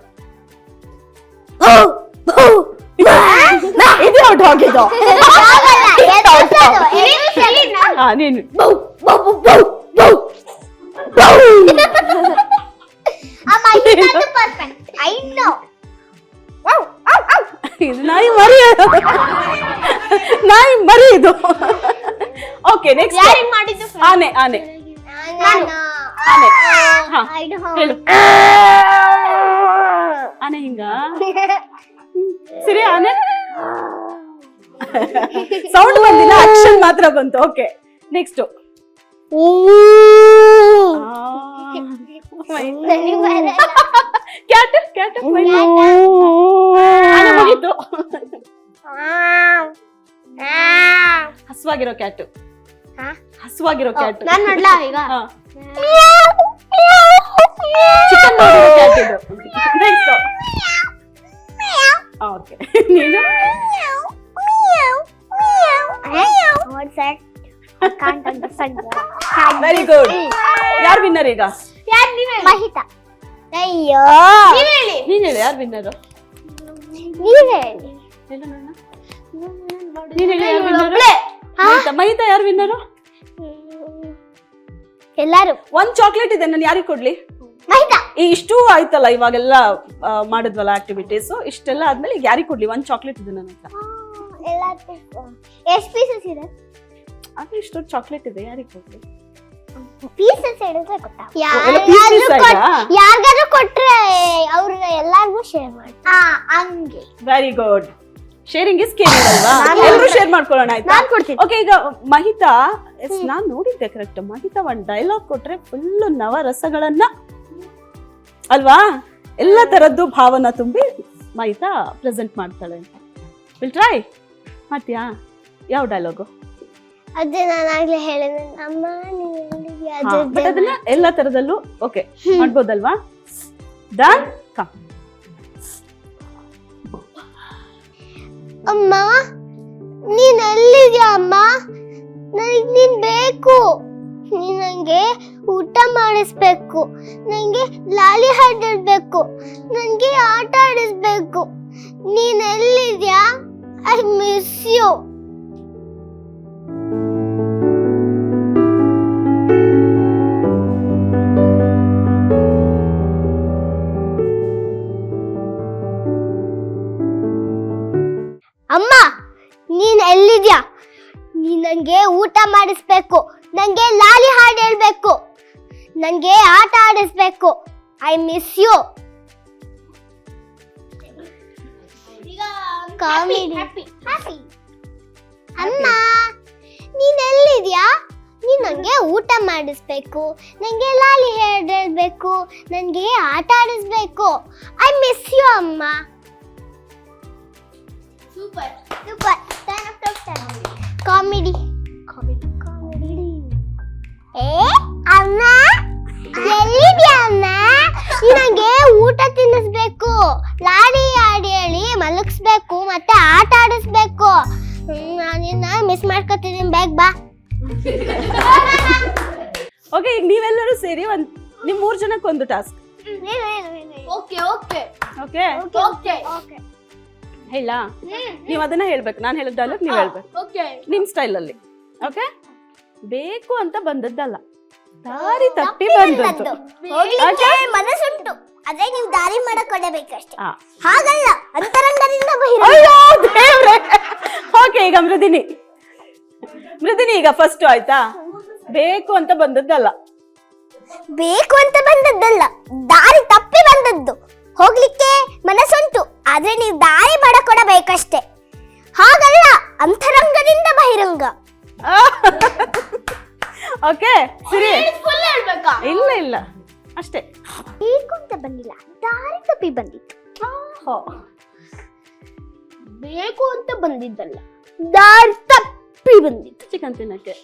ಇದು ಯಾವ ಡಾಗ್ ಇದು ಹಾ ನೀನು ಇದು ನಾಯಿ ಮರಿ ಇದು ಓಕೆ ನೆಕ್ಸ್ಟ್ ಮಾಡಿದ್ದು ಆನೆ ಆನೆ ಹಾ ಹೇಳು ಆನೆ ಹಿಂಗ ಸರಿ ಆನೆ ಸೌಂಡ್ ಬಂದಿಲ್ಲ ಆಕ್ಷನ್ ಮಾತ್ರ ಬಂತು ಓಕೆ ನೆಕ್ಸ್ಟ್ ಕ್ಯಾಟ್ ಕ್ಯಾಟ್ ಆನೆ ಮುಗೀತು ಹಸುವಾಗಿರೋ ಕ್ಯಾಟ್ ಹಸುವಾಗಿರೋ ಕ್ಯಾಟ್ ನಾನ್ ನೋಡ್ಲಾ ಈಗ ಚಿಕನ್ ಮಾಡಿರೋ ಕ್ಯಾಟ್ ಇದು ನೆಕ್ಸ್ಟ್ ಓಕೆ ನೀನು What's that? I can't understand. Very good ಯಾರು ವಿನ್ನರ್ ಈಗ ಮಹಿತಾ ಅಯ್ಯೋ ನೀನ್ ಹೇಳಿ ಯಾರು ವಿನ್ನರ್ ನೀವ್ ಹೇಳಿ ನೀನ್ ಹೇಳಿ ಯಾರು ವಿನ್ನರ್ ಮಹಿತಾ ಯಾರು ವಿನ್ನರ್ ಎಲ್ಲಾರು ಒಂದ್ ಚಾಕ್ಲೇಟ್ ಇದೆ ನಾನು ಯಾರಿಗೆ ಕೊಡ್ಲಿ ಮಹಿತಾ ಈ ಇಷ್ಟು ಆಯ್ತಲ್ಲ ಇವಾಗೆಲ್ಲ ಮಾಡಿದ್ವಲ್ಲ ಆಕ್ಟಿವಿಟೀಸ್ ಇಷ್ಟೆಲ್ಲ ಆದ್ಮೇಲೆ ಈಗ ಯಾರಿಗೆ ಕೊಡ್ಲಿ ಒಂದ್ ಚಾಕ್ಲೇಟ್ ಇದೆ ನನ್ನ ಹತ್ರ ಎಷ್ಟು ಪೀಸಸ್ ಇದೆ ಅದು ಇಷ್ಟು ಚಾಕ್ಲೇಟ್ ಇದೆ ಯಾರಿಗೆ ಕೊಡ್ಲಿ ಪೀಸಸ್ ಹೇಳಿದ್ರೆ ಗೊತ್ತಾ ಎಲ್ಲ pieces ಆಯ್ತಾ? ಯಾರಿಗಾದ್ರೂ ಕೊಟ್ರೆ ಅವ್ರು ಎಲ್ಲಾರ್ಗೂ ಶೇರ್ ಮಾಡಿ ಹಂಗೆ very good sharing is caring ಅಲ್ವಾ ಎಲ್ಲರೂ ಶೇರ್ ಮಾಡ್ಕೊಳ್ಳೋಣ ಆಯ್ತಾ ನಾನ್ ಕೊಡ್ತೀನಿ. ಓಕೆ ಈಗ ಮಹಿತಾ ನಾನ್ ನೋಡಿದ್ದೆ ಕರೆಕ್ಟ್ ಮಹಿತಾ ಒಂದ್ ಡೈಲಾಗ್ ಕೊಟ್ರೆ ಫುಲ್ ನವರಸಗಳನ್ನ ಅಲ್ವಾ ಎಲ್ಲ ತರದ್ದು ಭಾವನ ತುಂಬಿ ಮಹಿತಾ ಪ್ರೆಸೆಂಟ್ ಮಾಡ್ತಾಳೆ ಅಂತ ವಿಲ್ ಟ್ರೈ ಮಾಡ್ತೀಯಾ ಯಾವ ಡೈಲಾಗು ಅದೇ ನಾನು ಆಗ್ಲೇ ಹೇಳಿದೆ ಅಮ್ಮ ಬಟ್ ಅದನ್ನ ಎಲ್ಲ ತರದಲ್ಲೂ ಓಕೆ ಮಾಡ್ಬೋದಲ್ವಾ ಡನ್ ಕಮ್ ಅಮ್ಮ ನೀನ್ ಎಲ್ಲಿದ್ಯಾ ಅಮ್ಮ ನನಗ್ ನೀನ್ ಬೇಕು ನೀನ್ ನಂಗೆ ಊಟ ಮಾಡಿಸ್ಬೇಕು ನಂಗೆ ಲಾಲಿ ಹಾಡಿರ್ಬೇಕು ನಂಗೆ ಆಟ ಆಡಿಸ್ಬೇಕು ನೀನ್ ಎಲ್ಲಿದ್ಯಾ ಐ ಮಿಸ್ ಯು ಅಮ್ಮ ನೀನ್ ಎಲ್ಲಿದ್ಯಾ ನೀನ್ ನಂಗೆ ಊಟ ಮಾಡಿಸ್ಬೇಕು ನಂಗೆ ಲಾಲಿ ಹಾಡು ಹೇಳ್ಬೇಕು ನಂಗೆ ಆಟ ಆಡಿಸ್ಬೇಕು ಐ ಮಿಸ್ ಯು ಅಮ್ಮ ನೀನ್ ಎಲ್ಲಿದ್ಯಾ ನೀನ್ ನಂಗೆ ಊಟ ಮಾಡಿಸ್ಬೇಕು ನಂಗೆ ಲಾಲಿ ಹಾಡು ಹೇಳ್ಬೇಕು ನಂಗೆ ಆಟ ಆಡಿಸ್ಬೇಕು ಐ ಮಿಸ್ ಯು ಅಮ್ಮ super Super. 10 out of 10. Comedy. ಅಮ್ಮ ಎಲ್ಲಿದ್ಯಾ ಅಮ್ಮ ನಂಗೆ ಊಟ ತಿನ್ನಿಸ್ಬೇಕು ಲಾಡಿ ಆಡಿ ಹೇಳಿ ಮಲಗಿಸ್ಬೇಕು ಮತ್ತೆ ಆಟ ಆಡಿಸ್ಬೇಕು ನಾನಿನ್ನ ಮಿಸ್ ಮಾಡ್ಕೊತಿದ್ದೀನಿ ಬೇಗ ಬಾ ಓಕೆ ಈಗ ನೀವೆಲ್ಲರೂ ಸೇರಿ ನಿಮ್ 3 ಜನಕ್ಕೆ ಒಂದು task okay okay okay okay ಹೇಳ ನೀವ್ ಅದನ್ನ ಹೇಳ್ಬೇಕು ನಾನು ಹೇಳಿದ ಡೈಲಾಗ್ ನೀವ್ ಹೇಳ್ಬೇಕು ಓಕೆ ನಿಮ್ ಸ್ಟೈಲ್ ಅಲ್ಲಿ ಓಕೆ ಬೇಕು ಅಂತ ಬಂದದ್ದಲ್ಲ ದಾರಿ ತಪ್ಪಿ ಬಂದದ್ದು. ಹೋಗ್ಲಿಕ್ಕೆ ಮನಸ್ಸುಂಟು, ಆದ್ರೆ ನೀವು ದಾರಿ ಮಾಡಕೊಡಬೇಕಷ್ಟೇ. ಆ. ಹಾಗಲ್ಲ, ಅಂತರಂಗದಿಂದ ಅಯ್ಯೋ ದೇವ್ರೆ. ಓಕೆ, ಈಗ ಮೃದಿನಿ ಈಗ ಫಸ್ಟ್ ಆಯ್ತಾ? ಬೇಕು ಅಂತ ಬಂದದ್ದಲ್ಲ, ಬೇಕು ಅಂತ ಬಂದದ್ದಲ್ಲ, ದಾರಿ ತಪ್ಪಿ ಬಂದದ್ದು. ಹೋಗ್ಲಿಕ್ಕೆ ಮನಸ್ಸುಂಟು, ಆದ್ರೆ ನೀವು ದಾರಿ ಮಾಡಕೊಡಬೇಕಷ್ಟೇ. ಹಾಗಲ್ಲ, ಅಂತರಂಗದಿಂದ ಬಹಿರಂಗ. ಓಕೆ ಸರಿ. ಇಲ್ಲ ಇಲ್ಲ ಅಷ್ಟೇ. ಬೇಕು ಅಂತ ಬಂದಿಲ್ಲ, ದಾರಿ ತಪ್ಪಿ ಬಂದಿತ್ತು. ಬೇಕು ಅಂತ ಬಂದಿದ್ದಲ್ಲ, ದಾರಿ ತಪ್ಪಿ ಬಂದಿತ್ತು. ಚಿಕನ್ ತಿನ್ನಕ್ಕೆ.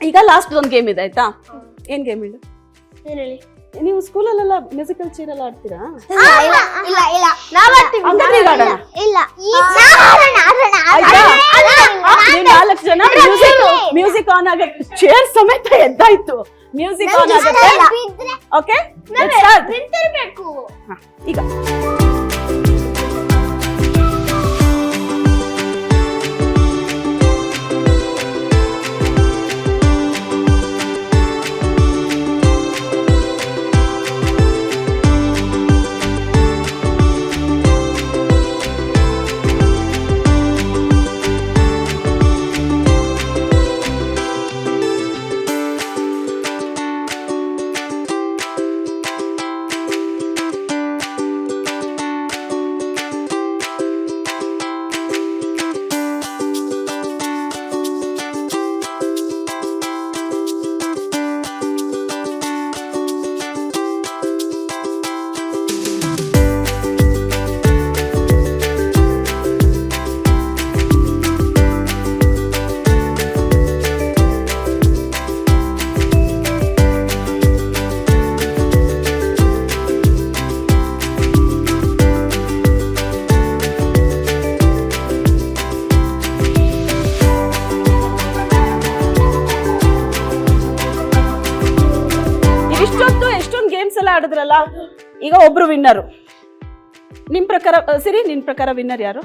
ಈಗ ಲಾಸ್ಟ್ ಒಂದು ಗೇಮ್ ಇದೆ ಆಯ್ತಾ? ಏನ್ ಗೇಮ್ ಇದು? ಏನ್ ಹೇಳಿ? ನೀವು ಸ್ಕೂಲಲ್ಲೆಲ್ಲ ಮ್ಯೂಸಿಕಲ್ ಚೇರ್ ಎಲ್ಲ ಆಡ್ತೀರಾ? ಇಲ್ಲ ಇಲ್ಲ, ಹಂಗಾದ್ರೆ ಈಗ ಆಡೋಣ. ಇಲ್ಲ, ಆಯ್ತಾ? ನೀವು 4 ಜನ ಮ್ಯೂಸಿಕ್ ಆನ್ ಆಗತ್ತೆ, ಚೇರ್ ಸಮೇತ ಎದ್ದಾಯ್ತು. ಮ್ಯೂಸಿಕ್ ಆನ್ ಆಗತ್ತೆ. ಓಕೆ ನಿಂತಿರ್ಬೇಕು. ಈಗ ಎಷ್ಟೊಂದು ಗೇಮ್ಸ್ ಎಲ್ಲ ಆಡಿದ್ರಲ್ಲ, ಈಗ ಒಬ್ರು ವಿನ್ನರು. ನಿಮ್ ಪ್ರಕಾರ ಸಿರಿ, ನಿನ್ ಪ್ರಕಾರ ವಿನ್ನರ್ ಯಾರು?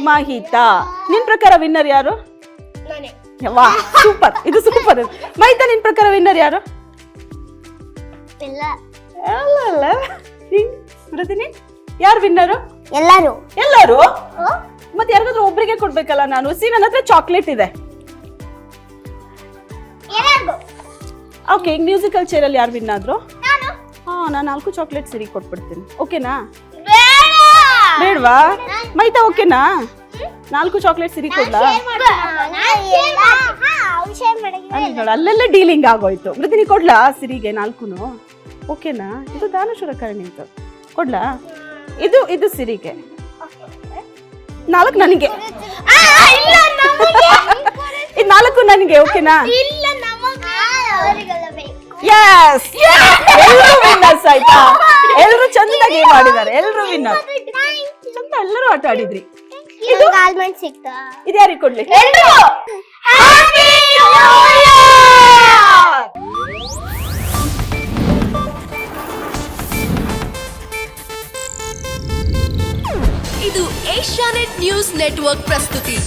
ಮಾಹಿತಾ. ನಿನ್ ಪ್ರಕಾರ ವಿನ್ನರ್ ಯಾರು? ವಾ ಸೂಪರ್, ಇದು ಸೂಪರ್. ಮೈತಾ, ನಿನ್ ಪ್ರಕಾರ ವಿನ್ನರ್ ಯಾರು? ಅಲ್ಲ ಮೃದಿನಿ, ಯಾರು ವಿನ್ನರು? ಎಲ್ಲರೂ. ಮತ್ತೆ ಯಾರಿಗಾದ್ರೂ ಒಬ್ರಿಗೆ ಕೊಡ್ಬೇಕಲ್ಲ ನಾನು. ನನ್ನ ಹತ್ರ ಚಾಕ್ಲೇಟ್ ಇದೆ. ಓಕೆ, ಈಗ ಮ್ಯೂಸಿಕಲ್ ಚೇರ್ ಅಲ್ಲಿ ಯಾರು ವಿನ್ ಆದ್ರು? ನಾನು 4 ಚಾಕ್ಲೇಟ್ ಸಿರಿ ಕೊಟ್ಬಿಡ್ತೀನಿ. ಓಕೆನಾ? ಬೇಡವಾ? ಮೈತಾ ಓಕೆನಾ? 4 ಚಾಕ್ಲೇಟ್ ಸಿರಿ ಕೊಡ್ಲಾ? ಅಲ್ಲೆಲ್ಲ ಡೀಲಿಂಗ್ ಆಗೋಯ್ತು. ಮೃದಿನಿ ಕೊಡ್ಲಾ ಸಿರಿಗೆ 4? ಓಕೆನಾ? ಇದು ದಾನಶೂರ ಕರಣಿ ಅಂತ ಕೊಡ್ಲಾ? ಇದು ಸಿರಿಗೆ 4 ನನಗೆ. ಇದು 4 ನನಗೆ. ಓಕೆನಾ? Yes! ಎಲ್ಲರೂ ವಿನ್ನರ್ಸ್ ಆಯ್ತಾ? ಎಲ್ಲರೂ ಚಂದಾಗಿ ಮಾಡಿದ್ದಾರೆ. ಎಲ್ಲರೂ ವಿನ್ನರ್. ಚಂದ ಎಲ್ಲರೂ ಆಟ ಆಡಿದ್ರಿ. ಇದು ಯಾರಿಗೆ ಕೊಡ್ಲಿ? ಇದು ಏಷ್ಯಾನೆಟ್ ನ್ಯೂಸ್ ನೆಟ್ವರ್ಕ್ ಪ್ರಸ್ತುತಿ.